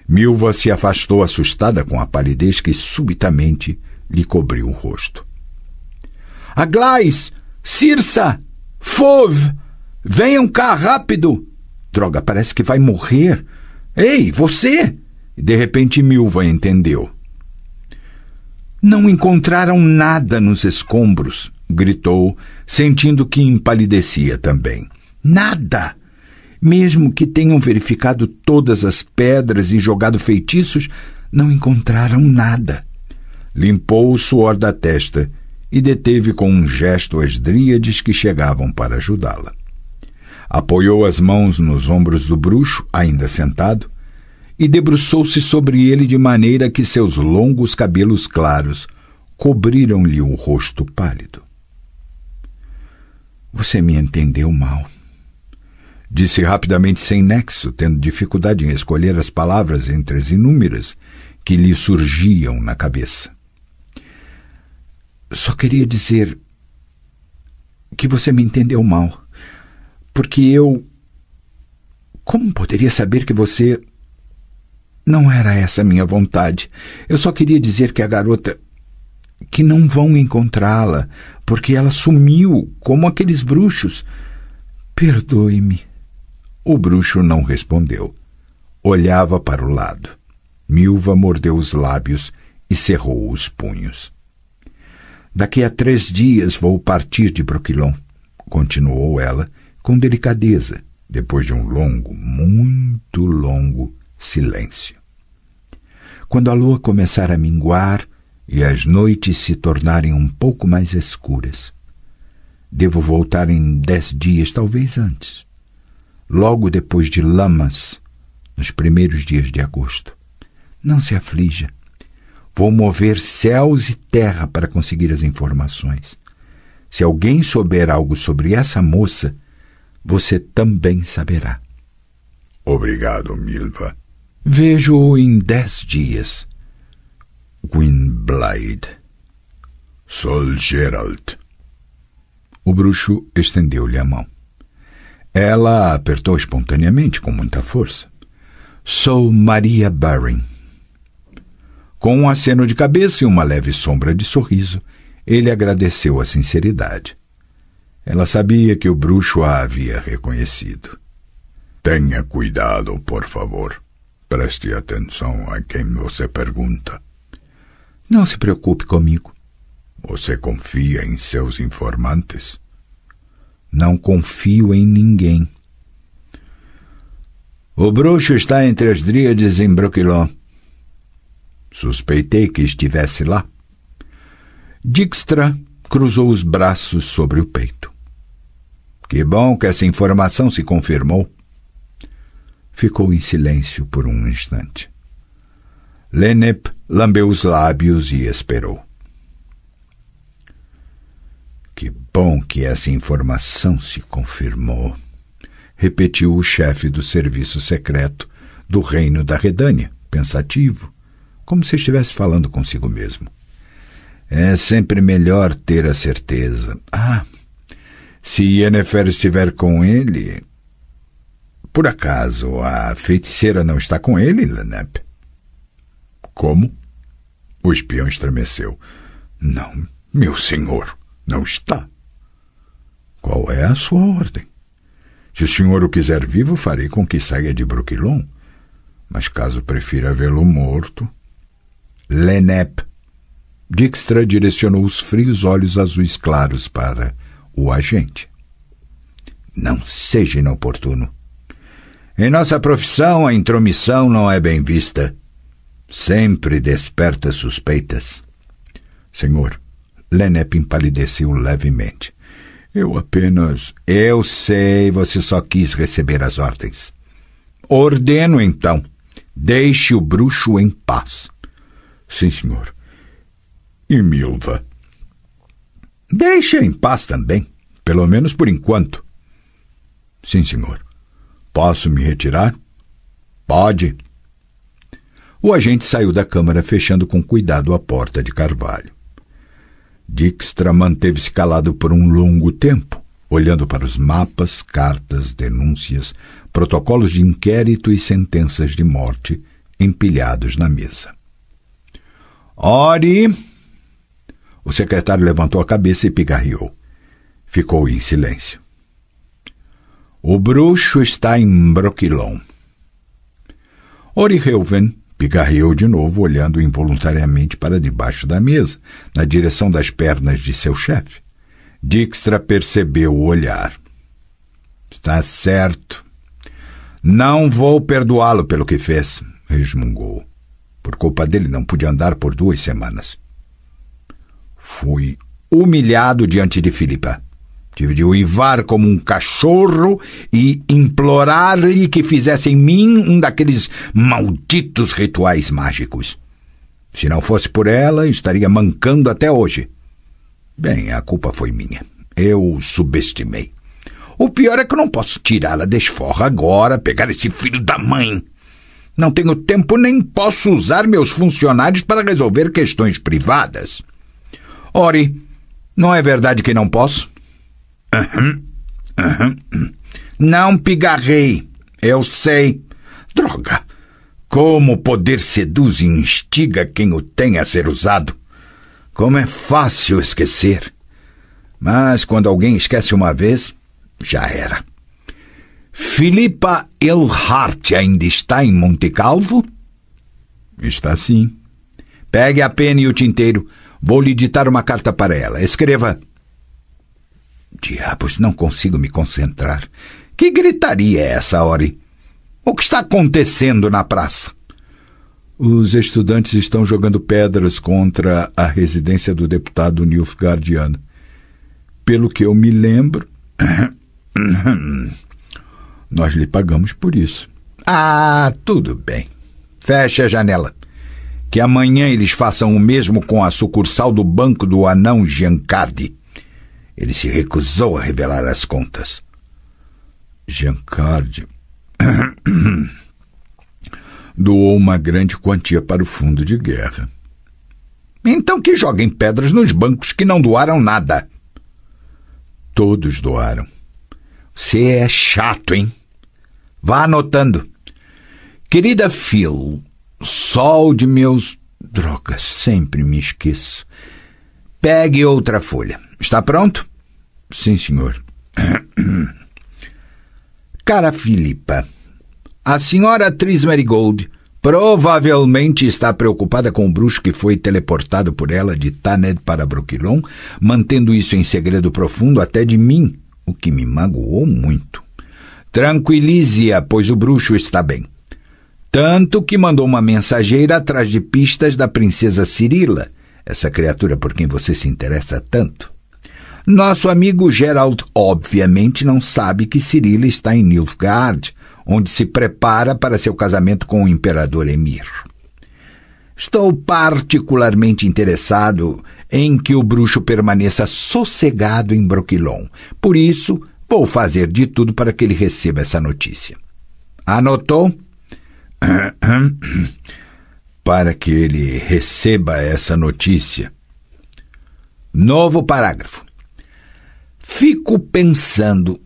Speaker 3: Milva se afastou assustada com a palidez que subitamente lhe cobriu o rosto. Aglais! Cirsa! Fove! Venham cá rápido! Droga, parece que vai morrer! Ei, você! De repente Milva entendeu. Não encontraram nada nos escombros, gritou, sentindo que empalidecia também. Nada! Mesmo que tenham verificado todas as pedras e jogado feitiços, não encontraram nada. Limpou o suor da testa e deteve com um gesto as dríades que chegavam para ajudá-la. Apoiou as mãos nos ombros do bruxo, ainda sentado, e debruçou-se sobre ele de maneira que seus longos cabelos claros cobriram-lhe o rosto pálido. Você me entendeu mal, disse rapidamente sem nexo, tendo dificuldade em escolher as palavras entre as inúmeras que lhe surgiam na cabeça. Só queria dizer que você me entendeu mal, porque eu... Como poderia saber que você... Não era essa a minha vontade. Eu só queria dizer que a garota... que não vão encontrá-la, porque ela sumiu, como aqueles bruxos. Perdoe-me. O bruxo não respondeu. olhava para o lado. Milva mordeu os lábios e cerrou os punhos. Daqui a 3 dias vou partir de Brooklyn, continuou ela com delicadeza, depois de um longo, muito longo silêncio. Quando a lua começar a minguar e as noites se tornarem um pouco mais escuras, devo voltar em 10 dias, talvez antes, logo depois de Lamas, nos primeiros dias de agosto. Não se aflija. Vou mover céus e terra para conseguir as informações. Se alguém souber algo sobre essa moça, você também saberá. Obrigado, Milva. Vejo-o em 10 dias. Gwynblyde. Sol Gerald. O bruxo estendeu-lhe a mão. Ela a apertou espontaneamente, com muita força. Sou Maria Baring. Com um aceno de cabeça e uma leve sombra de sorriso, ele agradeceu a sinceridade. Ela sabia que o bruxo a havia reconhecido. Tenha cuidado, por favor. Preste atenção a quem você pergunta. Não se preocupe comigo. Você confia em seus informantes? Não confio em ninguém. O bruxo está entre as dríades em Brooklyn. Suspeitei que estivesse lá. Dijkstra cruzou os braços sobre o peito. Que bom que essa informação se confirmou. Ficou em silêncio por um instante. Lennep lambeu os lábios e esperou. Que bom que essa informação se confirmou, repetiu o chefe do serviço secreto do reino da Redânia, pensativo, como se estivesse falando consigo mesmo. É sempre melhor ter a certeza. Se Yennefer estiver com ele... Por acaso, a feiticeira não está com ele, Lennep? Como? O espião estremeceu. Não, meu senhor, não está. Qual é a sua ordem? Se o senhor o quiser vivo, farei com que saia de Brooklyn. Mas caso prefira vê-lo morto... Lennep. Dijkstra direcionou os frios olhos azuis claros para o agente. Não seja inoportuno. Em nossa profissão, a intromissão não é bem vista. Sempre desperta suspeitas. Senhor, Lennep empalideceu levemente. Eu sei, você só quis receber as ordens. Ordeno, então. Deixe o bruxo em paz. Sim, senhor. E Milva? Deixe em paz também, pelo menos por enquanto. Sim, senhor. Posso me retirar? Pode. O agente saiu da câmara, fechando com cuidado a porta de carvalho. Dijkstra manteve-se calado por um longo tempo, olhando para os mapas, cartas, denúncias, protocolos de inquérito e sentenças de morte empilhados na mesa. Ore! O secretário levantou a cabeça e pigarreou. Ficou em silêncio. O bruxo está em Brooklyn. Ori Helven pigarreou de novo, olhando involuntariamente para debaixo da mesa, na direção das pernas de seu chefe. Dijkstra percebeu o olhar. Está certo. Não vou perdoá-lo pelo que fez, resmungou. Por culpa dele não pude andar por 2 semanas. Fui humilhado diante de Filipa. Tive de uivar como um cachorro e implorar-lhe que fizesse em mim um daqueles malditos rituais mágicos. Se não fosse por ela, estaria mancando até hoje. Bem, a culpa foi minha. Eu subestimei. O pior é que eu não posso tirá-la da esforra agora, pegar esse filho da mãe. Não tenho tempo nem posso usar meus funcionários para resolver questões privadas. Ori, não é verdade que não posso? Não pigarrei, eu sei. Droga! Como o poder seduz e instiga quem o tem a ser usado. Como é fácil esquecer. Mas quando alguém esquece uma vez, já era. Philippa Earhart ainda está em Monte Calvo? Está sim. Pegue a pena e o tinteiro. Vou lhe ditar uma carta para ela. Escreva. Diabos, não consigo me concentrar. Que gritaria é essa, Ori? O que está acontecendo na praça? Os estudantes estão jogando pedras contra a residência do deputado Nilfgaardiano. Pelo que eu me lembro, nós lhe pagamos por isso. Ah, tudo bem. Feche a janela. Que amanhã eles façam o mesmo com a sucursal do banco do anão Giancardi. Ele se recusou a revelar as contas. Giancardi doou uma grande quantia para o fundo de guerra. Então que joguem pedras nos bancos que não doaram nada. Todos doaram. Você é chato, hein? Vá anotando. Querida Phil, sol de meus... Drogas, sempre me esqueço. Pegue outra folha. Está pronto? Sim, senhor. Cara Philippa, a senhora atriz Marigold provavelmente está preocupada com o bruxo que foi teleportado por ela de Thanedd para Brokilon, mantendo isso em segredo profundo até de mim, o que me magoou muito. Tranquilize-a, pois o bruxo está bem. Tanto que mandou uma mensageira atrás de pistas da princesa Cirila, essa criatura por quem você se interessa tanto. Nosso amigo Gerald obviamente não sabe que Cirila está em Nilfgaard, onde se prepara para seu casamento com o imperador Emir. Estou particularmente interessado em que o bruxo permaneça sossegado em Brokilon. Por isso, vou fazer de tudo para que ele receba essa notícia. Anotou? Para que ele receba essa notícia. Novo parágrafo. Fico pensando...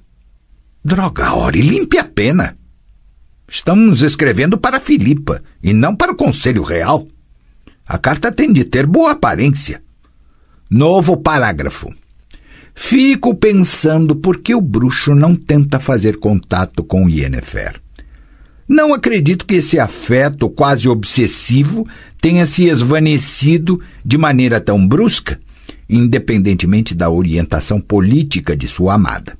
Speaker 3: Droga, Ori, limpe a pena. Estamos escrevendo para Philippa e não para o Conselho Real. A carta tem de ter boa aparência. Novo parágrafo. Fico pensando por que o bruxo não tenta fazer contato com Yennefer. Não acredito que esse afeto quase obsessivo tenha se esvanecido de maneira tão brusca, independentemente da orientação política de sua amada.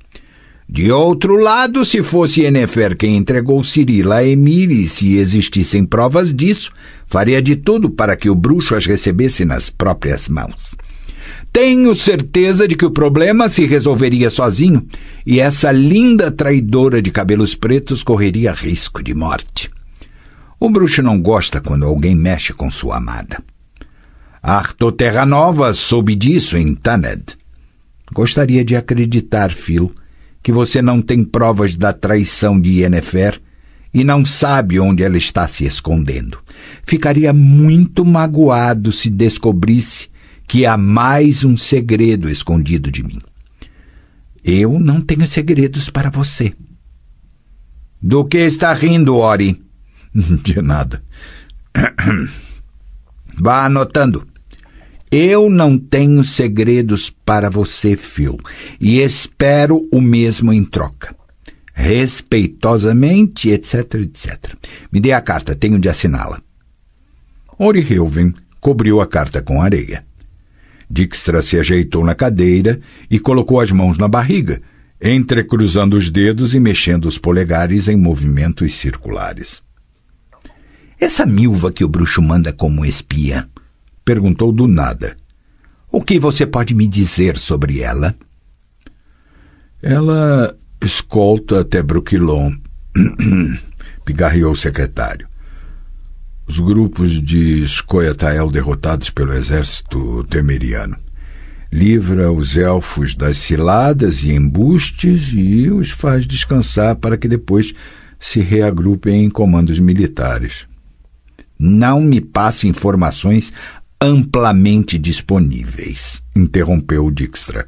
Speaker 3: De outro lado, se fosse Yennefer quem entregou Cirila a Emir e se existissem provas disso, faria de tudo para que o bruxo as recebesse nas próprias mãos. Tenho certeza de que o problema se resolveria sozinho e essa linda traidora de cabelos pretos correria risco de morte. O bruxo não gosta quando alguém mexe com sua amada. Arthur Terranova soube disso em Thanedd. Gostaria de acreditar, Phil, que você não tem provas da traição de Yennefer e não sabe onde ela está se escondendo. Ficaria muito magoado se descobrisse que há mais um segredo escondido de mim. Eu não tenho segredos para você. Do que está rindo, Ori? De nada. Vá anotando. Eu não tenho segredos para você, Phil, e espero o mesmo em troca. Respeitosamente, etc, etc. Me dê a carta, tenho de assiná-la. Ori Helven cobriu a carta com areia. Dijkstra se ajeitou na cadeira e colocou as mãos na barriga, entrecruzando os dedos e mexendo os polegares em movimentos circulares. Essa milva que o bruxo manda como espiã? Perguntou do nada. O que você pode me dizer sobre ela? Ela escolta até Brokilon, pigarreou o secretário. Os grupos de Scoia'tael derrotados pelo exército temeriano. Livra os elfos das ciladas e embustes e os faz descansar para que depois se reagrupem em comandos militares. Não me passe informações amplamente disponíveis, interrompeu Dijkstra.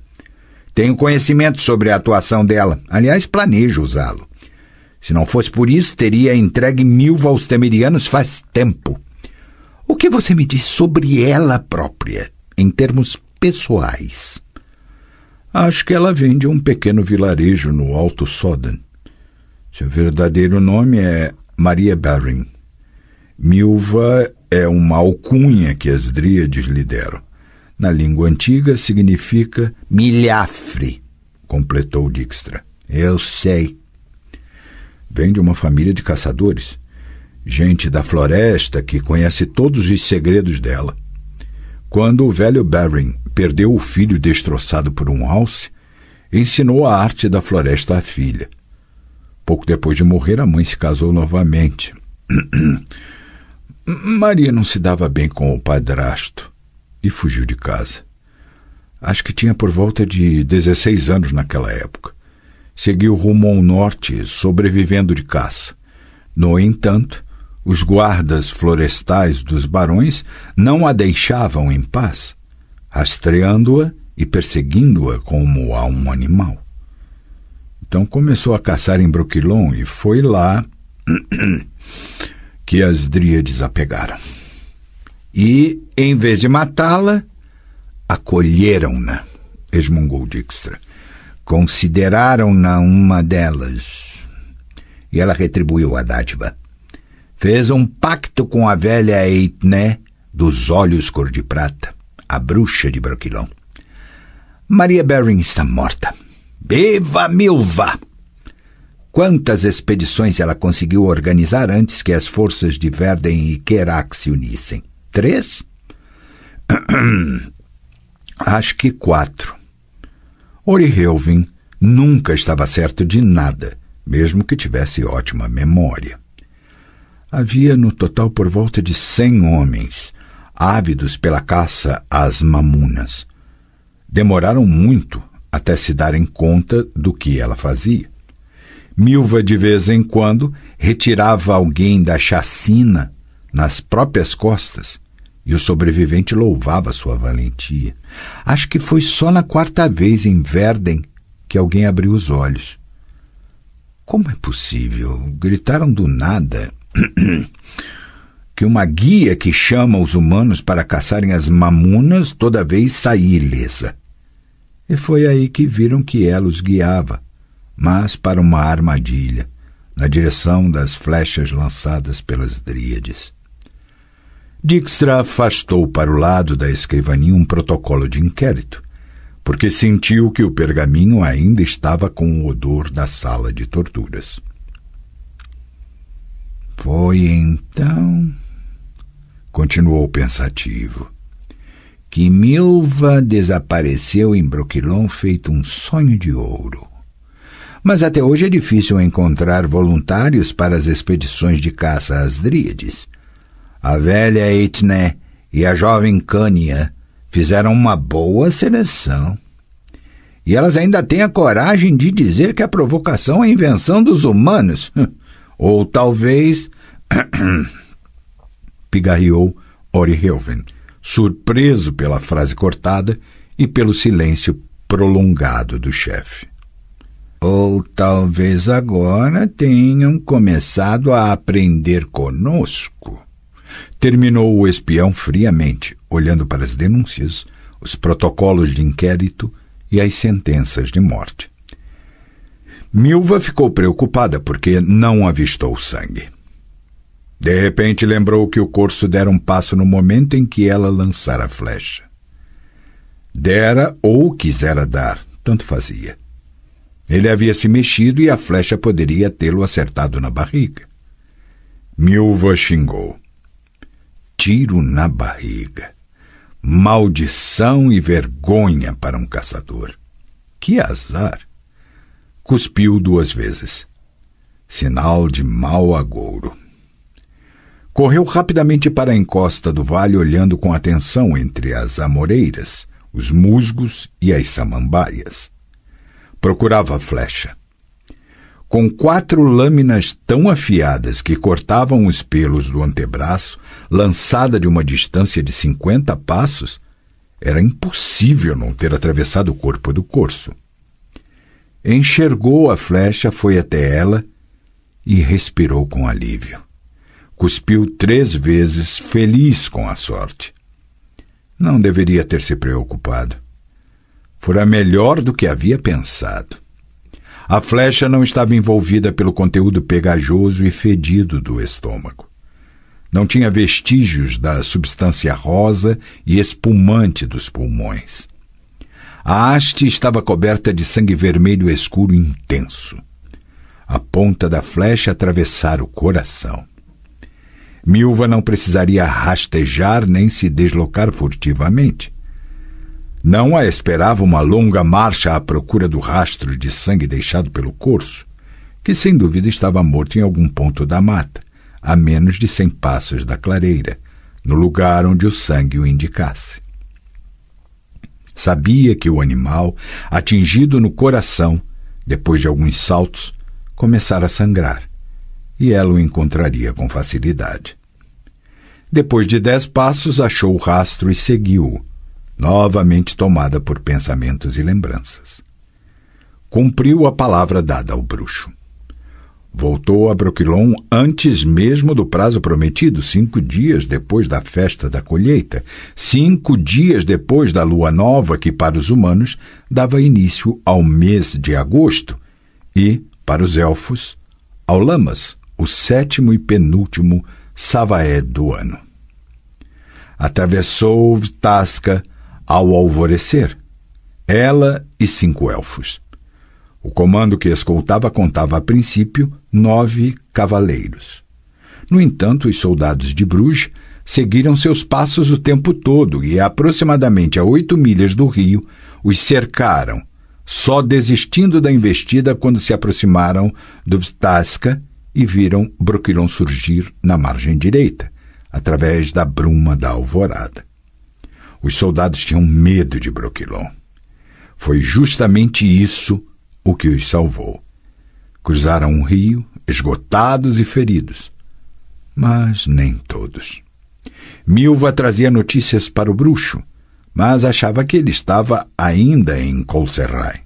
Speaker 3: Tenho conhecimento sobre a atuação dela. Aliás, planejo usá-lo. Se não fosse por isso, teria entregue milva aos temerianos faz tempo. O que você me diz sobre ela própria, em termos pessoais? Acho que ela vem de um pequeno vilarejo no Alto Soden. Seu verdadeiro nome é Maria Barring. Milva é uma alcunha que as dríades lhe deram. Na língua antiga significa milhafre, completou Dijkstra. Eu sei. Vem de uma família de caçadores. Gente da floresta que conhece todos os segredos dela. Quando o velho Barring perdeu o filho destroçado por um alce, ensinou a arte da floresta à filha. Pouco depois de morrer, a mãe se casou novamente. Maria não se dava bem com o padrasto e fugiu de casa. Acho que tinha por volta de 16 anos naquela época. Seguiu rumo ao norte, sobrevivendo de caça. No entanto, os guardas florestais dos barões não a deixavam em paz, rastreando-a e perseguindo-a como a um animal. Então começou a caçar em Brooklyn e foi lá que as dríades a pegaram. E, em vez de matá-la, acolheram-na, resmungou Dijkstra. Consideraram-na uma delas. E ela retribuiu a dádiva. Fez um pacto com a velha Eitné dos olhos cor de prata, a bruxa de Brooklyn. Maria Barring está morta. Viva Milva! Quantas expedições ela conseguiu organizar antes que as forças de Verden e Kerak se unissem? 3? Acho que 4. Orihelvin nunca estava certo de nada, mesmo que tivesse ótima memória. Havia no total por volta de 100 homens, ávidos pela caça às mamunas. Demoraram muito até se darem conta do que ela fazia. Milva, de vez em quando, retirava alguém da chacina nas próprias costas, e o sobrevivente louvava sua valentia. Acho que foi só na 4ª vez em Verden que alguém abriu os olhos. Como é possível? Gritaram do nada que uma guia que chama os humanos para caçarem as mamunas toda vez saía ilesa. E foi aí que viram que ela os guiava, mas para uma armadilha, na direção das flechas lançadas pelas dríades. Dijkstra afastou para o lado da escrivaninha um protocolo de inquérito, porque sentiu que o pergaminho ainda estava com o odor da sala de torturas. Foi então, continuou pensativo, que Milva desapareceu em Brooklyn feito um sonho de ouro. Mas até hoje é difícil encontrar voluntários para as expedições de caça às dríades. A velha Eitné e a jovem Cânia fizeram uma boa seleção. E elas ainda têm a coragem de dizer que a provocação é invenção dos humanos. Ou talvez... pigarreou Orihelvin, surpreso pela frase cortada e pelo silêncio prolongado do chefe. Ou talvez agora tenham começado a aprender conosco. Terminou o espião friamente, olhando para as denúncias, os protocolos de inquérito e as sentenças de morte. Milva ficou preocupada porque não avistou sangue. De repente lembrou que o corso dera um passo no momento em que ela lançara a flecha. Dera ou quisera dar, tanto fazia. Ele havia se mexido e a flecha poderia tê-lo acertado na barriga. Milva xingou. Tiro na barriga. Maldição e vergonha para um caçador. Que azar! Cuspiu 2 vezes. Sinal de mau agouro. Correu rapidamente para a encosta do vale, olhando com atenção entre as amoreiras, os musgos e as samambaias. Procurava a flecha. Com 4 lâminas tão afiadas que cortavam os pelos do antebraço, lançada de uma distância de 50 passos, era impossível não ter atravessado o corpo do corso. Enxergou a flecha, foi até ela e respirou com alívio. Cuspiu 3 vezes, feliz com a sorte. Não deveria ter se preocupado. Fora melhor do que havia pensado. A flecha não estava envolvida pelo conteúdo pegajoso e fedido do estômago. Não tinha vestígios da substância rosa e espumante dos pulmões. A haste estava coberta de sangue vermelho escuro intenso. A ponta da flecha atravessara o coração. Milva não precisaria rastejar nem se deslocar furtivamente. Não a esperava uma longa marcha à procura do rastro de sangue deixado pelo corso, que sem dúvida estava morto em algum ponto da mata, a menos de 100 passos da clareira, no lugar onde o sangue o indicasse. Sabia que o animal, atingido no coração, depois de alguns saltos, começara a sangrar, e ela o encontraria com facilidade. Depois de 10 passos, achou o rastro e seguiu-o, novamente tomada por pensamentos e lembranças. Cumpriu a palavra dada ao bruxo. Voltou a Brokilon antes mesmo do prazo prometido, 5 dias depois da festa da colheita, 5 dias depois da lua nova que, para os humanos, dava início ao mês de agosto, e, para os elfos, ao Lammas, o 7º e penúltimo Savaed do ano. Atravessou Vtasca ao alvorecer, ela e 5 elfos. O comando que escoltava contava a princípio 9 cavaleiros. No entanto, os soldados de Bruges seguiram seus passos o tempo todo e, aproximadamente a 8 milhas do rio, os cercaram, só desistindo da investida quando se aproximaram do Vtasca e viram Brokilon surgir na margem direita, através da bruma da alvorada. Os soldados tinham medo de Brokilon. Foi justamente isso o que os salvou. Cruzaram um rio, esgotados e feridos. Mas nem todos. Milva trazia notícias para o bruxo, mas achava que ele estava ainda em Colserrai.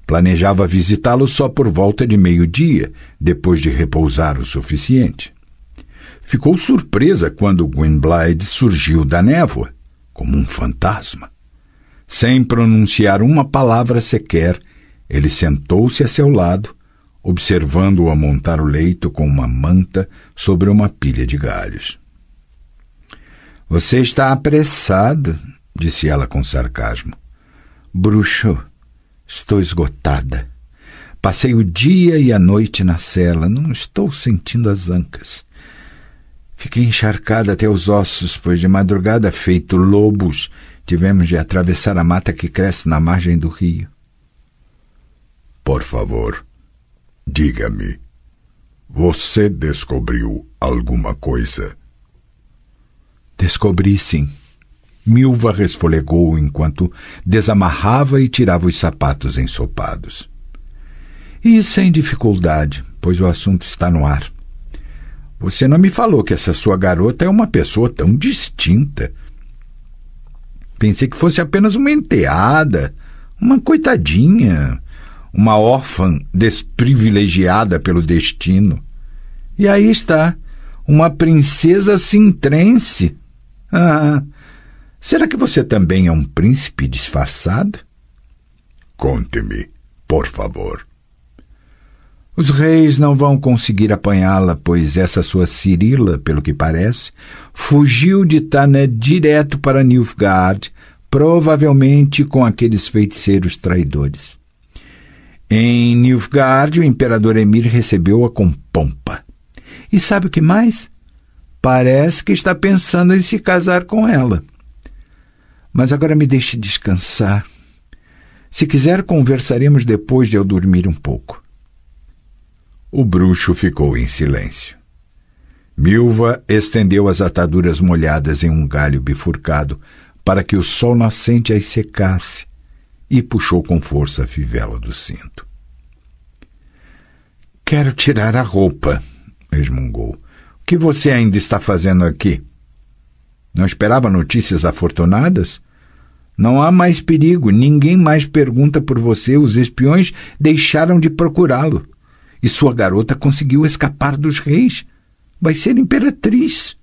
Speaker 3: Planejava visitá-lo só por volta de 12:00, depois de repousar o suficiente. Ficou surpresa quando Gwynbleidd surgiu da névoa, como um fantasma. Sem pronunciar uma palavra sequer, ele sentou-se a seu lado, observando-o montar o leito com uma manta sobre uma pilha de galhos. — Você está apressado, disse ela com sarcasmo. — Bruxo, estou esgotada. Passei o dia e a noite na cela, não estou sentindo as ancas. Fiquei encharcada até os ossos, pois de madrugada, feito lobos, tivemos de atravessar a mata que cresce na margem do rio. Por favor, diga-me, você descobriu alguma coisa? Descobri, sim. Milva resfolegou enquanto desamarrava e tirava os sapatos ensopados. E sem dificuldade, pois o assunto está no ar. Você não me falou que essa sua garota é uma pessoa tão distinta. Pensei que fosse apenas uma enteada, uma coitadinha, uma órfã desprivilegiada pelo destino. E aí está, uma princesa sintrense. Ah, será que você também é um príncipe disfarçado? Conte-me, por favor. Os reis não vão conseguir apanhá-la, pois essa sua Cirila, pelo que parece, fugiu de Tana direto para Nilfgaard, provavelmente com aqueles feiticeiros traidores. Em Nilfgaard, o imperador Emir recebeu-a com pompa. E sabe o que mais? Parece que está pensando em se casar com ela. Mas agora me deixe descansar. Se quiser, conversaremos depois de eu dormir um pouco. O bruxo ficou em silêncio. Milva estendeu as ataduras molhadas em um galho bifurcado para que o sol nascente as secasse e puxou com força a fivela do cinto. — Quero tirar a roupa, resmungou. — O que você ainda está fazendo aqui? Não esperava notícias afortunadas? Não há mais perigo, ninguém mais pergunta por você, os espiões deixaram de procurá-lo. E sua garota conseguiu escapar dos reis. Vai ser imperatriz.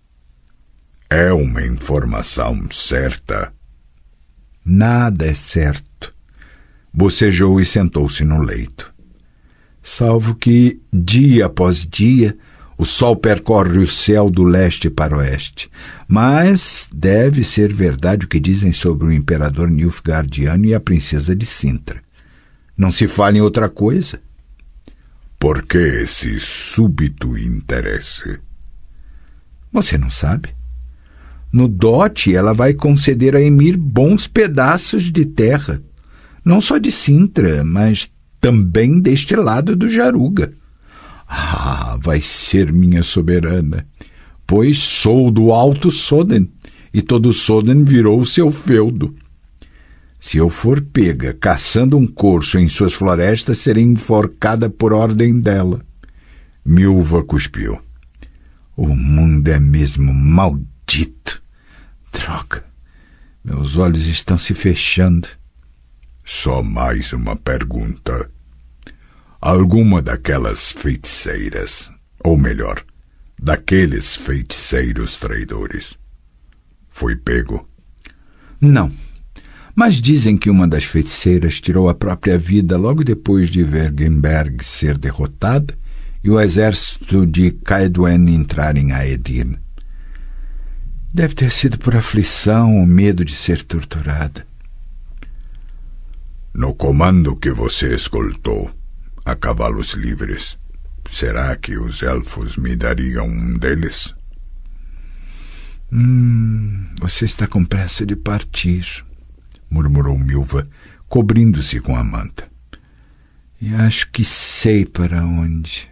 Speaker 3: É uma informação certa? Nada é certo. Bocejou e sentou-se no leito. salvo que, dia após dia, o sol percorre o céu do leste para o oeste. Mas deve ser verdade o que dizem sobre o imperador Nilfgaardiano e a princesa de Cintra. Não se fala em outra coisa.
Speaker 4: Por que esse súbito interesse?
Speaker 3: Você não sabe? No dote, ela vai conceder a Emir bons pedaços de terra, não só de Cintra, mas também deste lado do Jaruga. Ah, vai ser minha soberana, pois sou do Alto Soden, e todo Soden virou seu feudo. Se eu for pega caçando um corso em suas florestas, serei enforcada por ordem dela.
Speaker 4: Milva cuspiu.
Speaker 3: O mundo é mesmo maldito. Droga, meus olhos estão se fechando.
Speaker 4: Só mais uma pergunta. Alguma daquelas feiticeiras, ou melhor, daqueles feiticeiros traidores, foi pego?
Speaker 3: Não, mas dizem que uma das feiticeiras tirou a própria vida logo depois de Vergenberg ser derrotada e o exército de Kaedwen entrar em Aedirn. Deve ter sido por aflição ou medo de ser torturada.
Speaker 4: No comando que você escoltou, a cavalos livres, será que os elfos me dariam um deles?
Speaker 3: Você está com pressa de partir, murmurou Milva, cobrindo-se com a manta. E acho que sei para onde.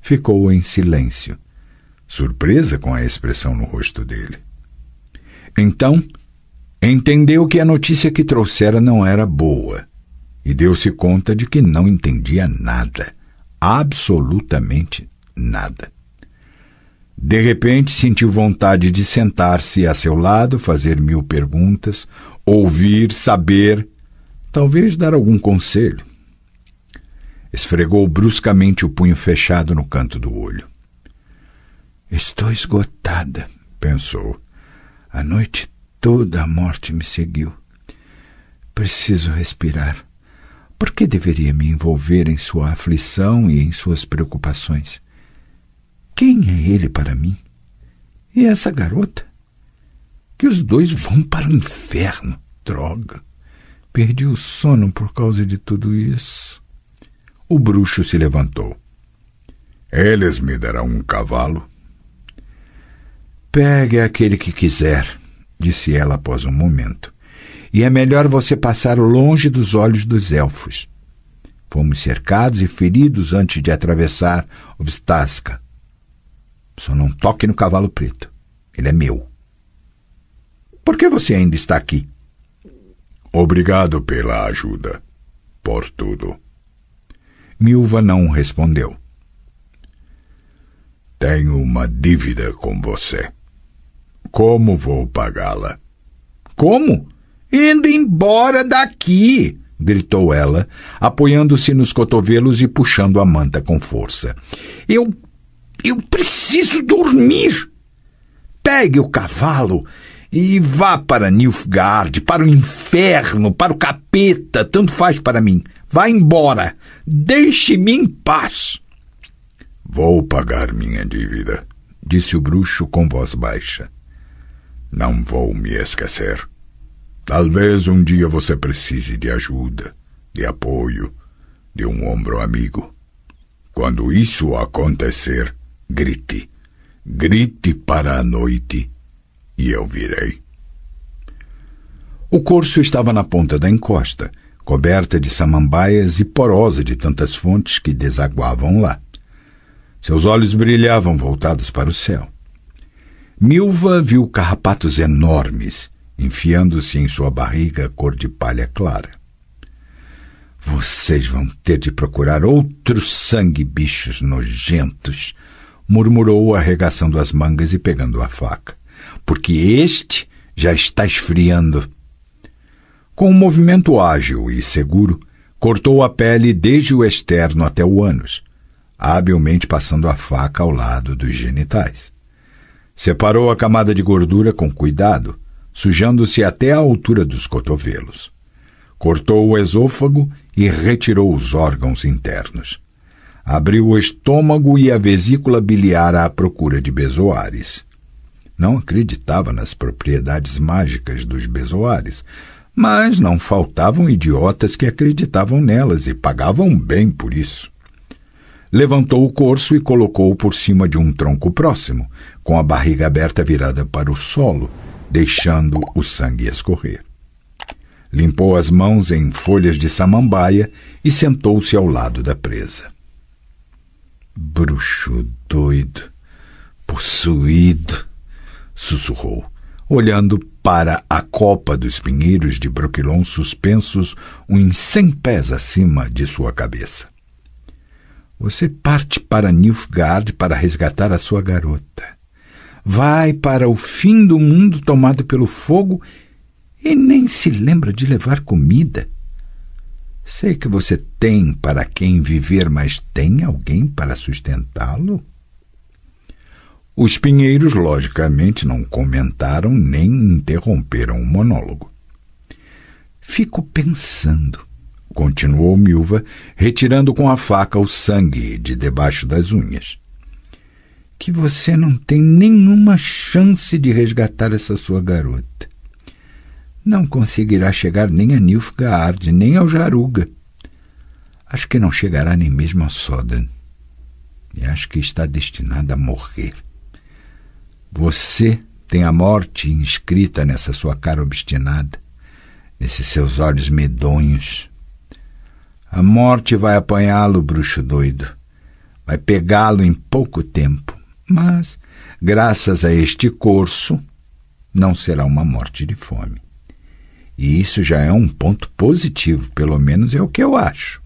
Speaker 3: Ficou em silêncio, surpresa com a expressão no rosto dele. Então, entendeu que a notícia que trouxera não era boa e deu-se conta de que não entendia nada, absolutamente nada. De repente sentiu vontade de sentar-se a seu lado, fazer 1000 perguntas, ouvir, saber, talvez dar algum conselho. Esfregou bruscamente o punho fechado no canto do olho. Estou esgotada, pensou. A noite toda a morte me seguiu. Preciso respirar. Por que deveria me envolver em sua aflição e em suas preocupações? Quem é ele para mim? E essa garota? Que os dois vão para o inferno. Droga! Perdi o sono por causa de tudo isso. O bruxo se levantou.
Speaker 4: Eles me darão um cavalo?
Speaker 3: Pegue aquele que quiser, disse ela após um momento. E é melhor você passar longe dos olhos dos elfos. Fomos cercados e feridos antes de atravessar o Vistaska. Só não toque no cavalo preto. Ele é meu. Por que você ainda está aqui?
Speaker 4: Obrigado pela ajuda. Por tudo.
Speaker 3: Milva não respondeu.
Speaker 4: Tenho uma dívida com você. Como vou pagá-la?
Speaker 3: Como? Indo embora daqui, gritou ela, apoiando-se nos cotovelos e puxando a manta com força. Eu preciso dormir. Pegue o cavalo e vá para Nilfgaard, para o inferno, para o capeta, tanto faz para mim. Vá embora. Deixe-me em paz.
Speaker 4: Vou pagar minha dívida,
Speaker 3: disse o bruxo com voz baixa.
Speaker 4: Não vou me esquecer. Talvez um dia você precise de ajuda, de apoio, de um ombro amigo. Quando isso acontecer, grite. Grite para a noite e eu virei.
Speaker 3: O corso estava na ponta da encosta, coberta de samambaias e porosa de tantas fontes que desaguavam lá. Seus olhos brilhavam voltados para o céu. Milva viu carrapatos enormes, enfiando-se em sua barriga cor de palha clara. Vocês vão ter de procurar outros sangue-bichos nojentos, murmurou, arregaçando as mangas e pegando a faca, porque este já está esfriando. Com um movimento ágil e seguro, cortou a pele desde o externo até o ânus, habilmente passando a faca ao lado dos genitais. Separou a camada de gordura com cuidado, sujando-se até a altura dos cotovelos. Cortou o esôfago e retirou os órgãos internos. Abriu o estômago e a vesícula biliar à procura de bezoares. Não acreditava nas propriedades mágicas dos bezoares, mas não faltavam idiotas que acreditavam nelas e pagavam bem por isso. Levantou o corço e colocou-o por cima de um tronco próximo, com a barriga aberta virada para o solo, deixando o sangue escorrer. Limpou as mãos em folhas de samambaia e sentou-se ao lado da presa. Bruxo doido, possuído, sussurrou, olhando para a copa dos pinheiros de Brokilon suspensos uns 100 pés acima de sua cabeça. Você parte para Nilfgaard para resgatar a sua garota. Vai para o fim do mundo tomado pelo fogo e nem se lembra de levar comida. Sei que você tem para quem viver, mas tem alguém para sustentá-lo? Os pinheiros, logicamente, não comentaram nem interromperam o monólogo. Fico pensando, continuou Milva, retirando com a faca o sangue de debaixo das unhas, que você não tem nenhuma chance de resgatar essa sua garota. Não conseguirá chegar nem a Nilfgaard, nem ao Jaruga. Acho que não chegará nem mesmo a Sodan. E acho que está destinada a morrer. Você tem a morte inscrita nessa sua cara obstinada, nesses seus olhos medonhos. A morte vai apanhá-lo, bruxo doido. Vai pegá-lo em pouco tempo. Mas, graças a este corço, não será uma morte de fome. E isso já é um ponto positivo, pelo menos é o que eu acho.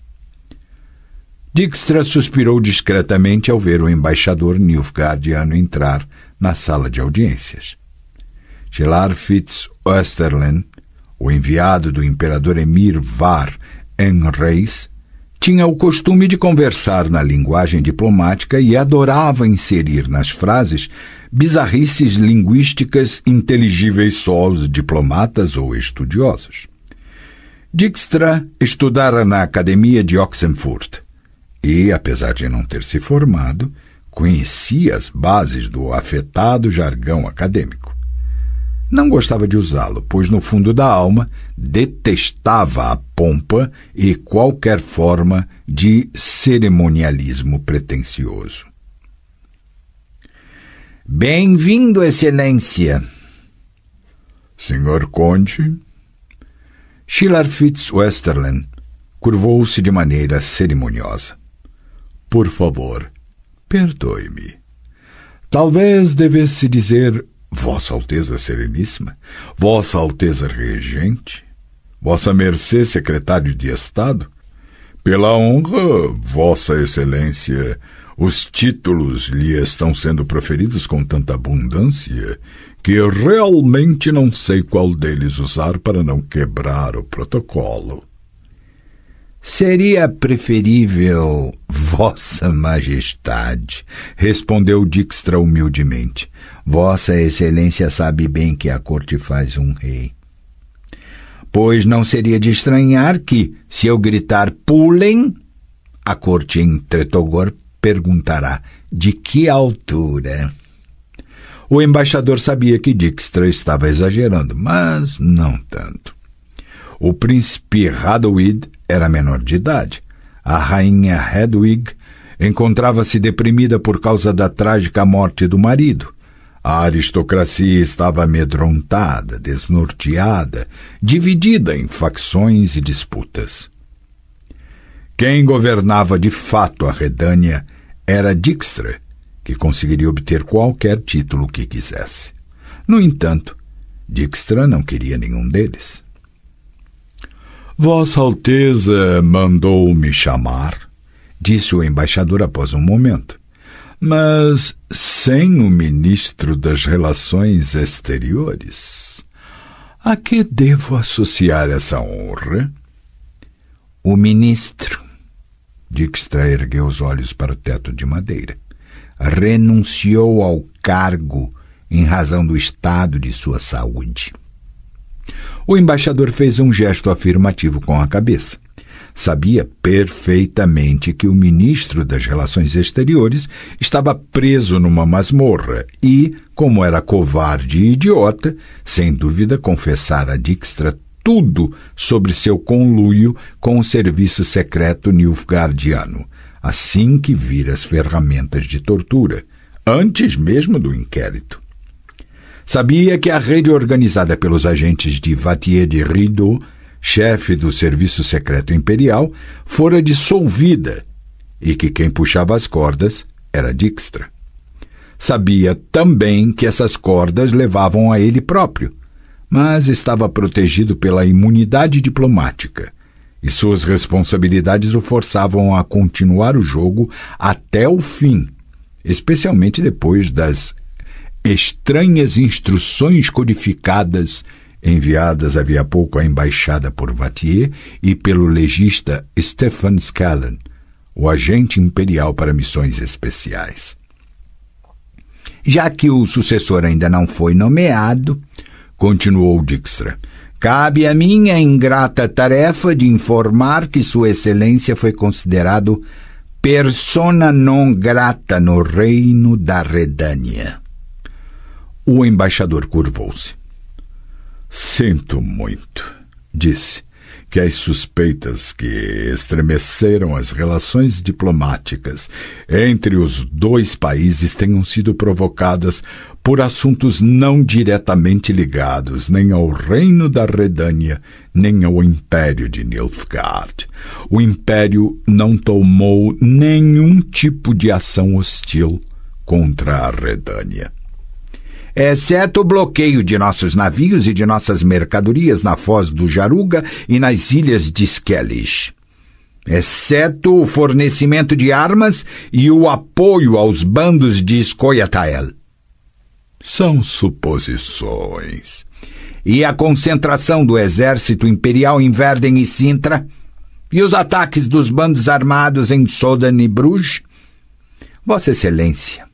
Speaker 3: Dijkstra suspirou discretamente ao ver o embaixador nilfgaardiano entrar na sala de audiências. Shilar Fitz Oesterlen, o enviado do imperador Emir Var Enreis, tinha o costume de conversar na linguagem diplomática e adorava inserir nas frases bizarrices linguísticas inteligíveis só aos diplomatas ou estudiosos. Dijkstra estudara na Academia de Oxenfurt e, apesar de não ter se formado, conhecia as bases do afetado jargão acadêmico. Não gostava de usá-lo, pois no fundo da alma detestava a pompa e qualquer forma de cerimonialismo pretensioso. Bem-vindo, Excelência. Senhor Conde. Shilar Fitz Oesterlen curvou-se de maneira cerimoniosa. Por favor, perdoe-me. Talvez devesse dizer Vossa Alteza Sereníssima, Vossa Alteza Regente, Vossa Mercê Secretário de Estado. Pela honra, Vossa Excelência, os títulos lhe estão sendo proferidos com tanta abundância que realmente não sei qual deles usar para não quebrar o protocolo. Seria preferível Vossa Majestade, respondeu Dijkstra humildemente. Vossa Excelência sabe bem que a corte faz um rei. Pois não seria de estranhar que, se eu gritar pulem, a corte em Tretogor perguntará de que altura. O embaixador sabia que Dijkstra estava exagerando, mas não tanto. O príncipe Radovid era menor de idade. A rainha Hedwig encontrava-se deprimida por causa da trágica morte do marido. A aristocracia estava amedrontada, desnorteada, dividida em facções e disputas. Quem governava de fato a Redânia era Dijkstra, que conseguiria obter qualquer título que quisesse. No entanto, Dijkstra não queria nenhum deles. Vossa Alteza mandou-me chamar, disse o embaixador após um momento. Mas sem o ministro das Relações Exteriores, a que devo associar essa honra? O ministro, Dijkstra ergueu os olhos para o teto de madeira, renunciou ao cargo em razão do estado de sua saúde. O embaixador fez um gesto afirmativo com a cabeça. Sabia perfeitamente que o ministro das Relações Exteriores estava preso numa masmorra e, como era covarde e idiota, sem dúvida confessara a Dijkstra tudo sobre seu conluio com o serviço secreto nilfgaardiano, assim que vira as ferramentas de tortura, antes mesmo do inquérito. Sabia que a rede organizada pelos agentes de Vathier de Rideau, chefe do Serviço Secreto Imperial, fora dissolvida e que quem puxava as cordas era Dijkstra. Sabia também que essas cordas levavam a ele próprio, mas estava protegido pela imunidade diplomática e suas responsabilidades o forçavam a continuar o jogo até o fim, especialmente depois das estranhas instruções codificadas enviadas havia pouco à embaixada por Vathier e pelo legista Stefan Scallan, o agente imperial para missões especiais. Já que o sucessor ainda não foi nomeado, continuou Dijkstra, cabe a mim a ingrata tarefa de informar que Sua Excelência foi considerado persona non grata no reino da Redânia. O embaixador curvou-se. Sinto muito, disse, que as suspeitas que estremeceram as relações diplomáticas entre os dois países tenham sido provocadas por assuntos não diretamente ligados nem ao reino da Redânia, nem ao Império de Nilfgaard. O Império não tomou nenhum tipo de ação hostil contra a Redânia. Exceto o bloqueio de nossos navios e de nossas mercadorias na foz do Jaruga e nas ilhas de Skellige. Exceto o fornecimento de armas e o apoio aos bandos de Scoia'tael. São suposições. E a concentração do exército imperial em Verden e Sintra? E os ataques dos bandos armados em Soden e Bruges? Vossa Excelência,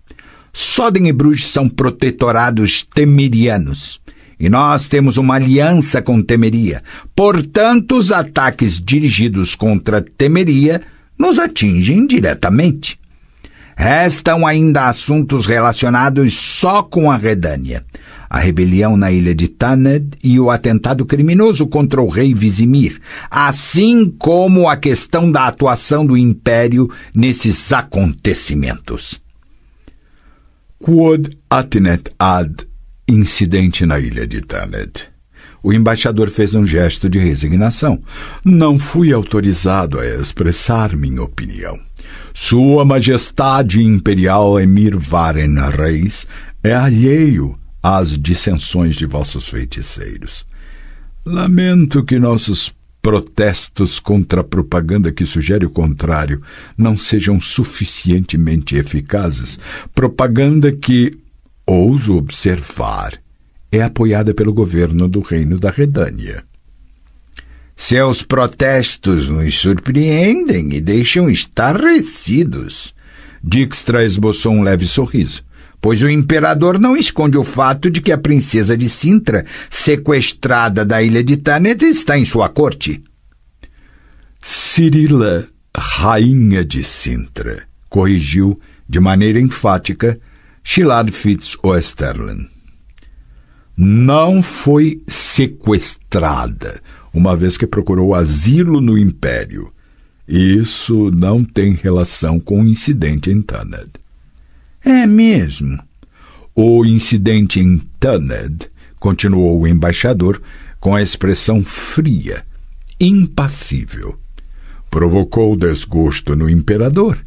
Speaker 3: Soden e Bruges são protetorados temerianos, e nós temos uma aliança com Temeria. Portanto, os ataques dirigidos contra Temeria nos atingem diretamente. Restam ainda assuntos relacionados só com a Redânia. A rebelião na ilha de Thanedd e o atentado criminoso contra o rei Vizimir, assim como a questão da atuação do Império nesses acontecimentos. Quod attinet ad incidente na ilha de Thanedd. O embaixador fez um gesto de resignação. Não fui autorizado a expressar minha opinião. Sua Majestade Imperial Emir Varen Reis é alheio às dissensões de vossos feiticeiros. Lamento que nossos protestos contra a propaganda que sugere o contrário não sejam suficientemente eficazes. Propaganda que, ouso observar, é apoiada pelo governo do Reino da Redânia. Seus protestos nos surpreendem e deixam estarrecidos. Dijkstra esboçou um leve sorriso, pois o imperador não esconde o fato de que a princesa de Sintra, sequestrada da ilha de Thanedd, está em sua corte. Cirila, rainha de Sintra, corrigiu de maneira enfática Shilad Fitz Oesterlen. Não foi sequestrada, uma vez que procurou asilo no Império. Isso não tem relação com o incidente em Thanedd. É mesmo? O incidente em Thanedd, continuou o embaixador com a expressão fria, impassível, provocou desgosto no imperador.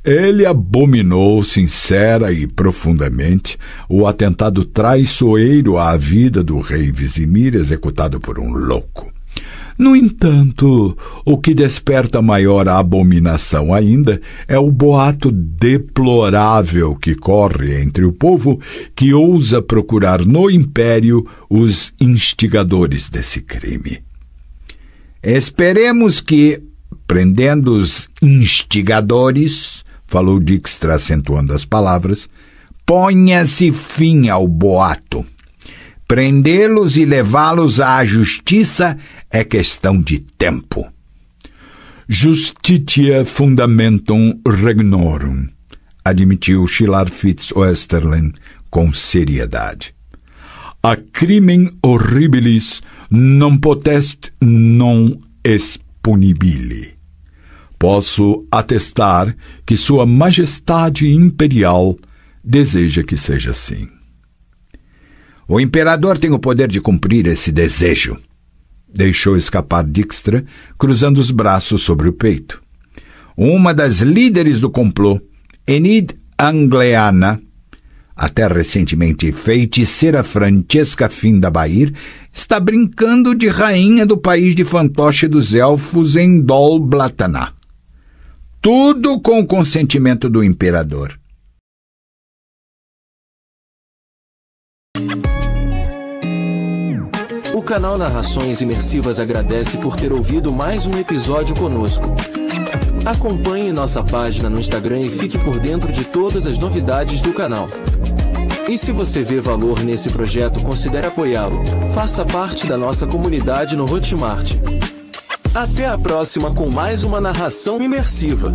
Speaker 3: Ele abominou sincera e profundamente o atentado traiçoeiro à vida do rei Vizimir executado por um louco. No entanto, o que desperta maior abominação ainda é o boato deplorável que corre entre o povo que ousa procurar no Império os instigadores desse crime. Esperemos que, prendendo os instigadores, falou Dijkstra acentuando as palavras, ponha-se fim ao boato. Prendê-los e levá-los à justiça é questão de tempo.
Speaker 4: Justitia fundamentum regnorum, admitiu Schiller Fitz Oesterlen com seriedade. A crimen horribilis non potest non expunibile. Posso atestar que Sua Majestade Imperial deseja que seja assim.
Speaker 3: O imperador tem o poder de cumprir esse desejo, deixou escapar Dijkstra, cruzando os braços sobre o peito. Uma das líderes do complô, Enid Angleana, até recentemente feiticeira Francesca Findabair, está brincando de rainha do país de fantoche dos elfos em Dol Blatana. Tudo com o consentimento do imperador.
Speaker 5: O canal Narrações Imersivas agradece por ter ouvido mais um episódio conosco. Acompanhe nossa página no Instagram e fique por dentro de todas as novidades do canal. E se você vê valor nesse projeto, considere apoiá-lo. Faça parte da nossa comunidade no Hotmart. Até a próxima com mais uma narração imersiva.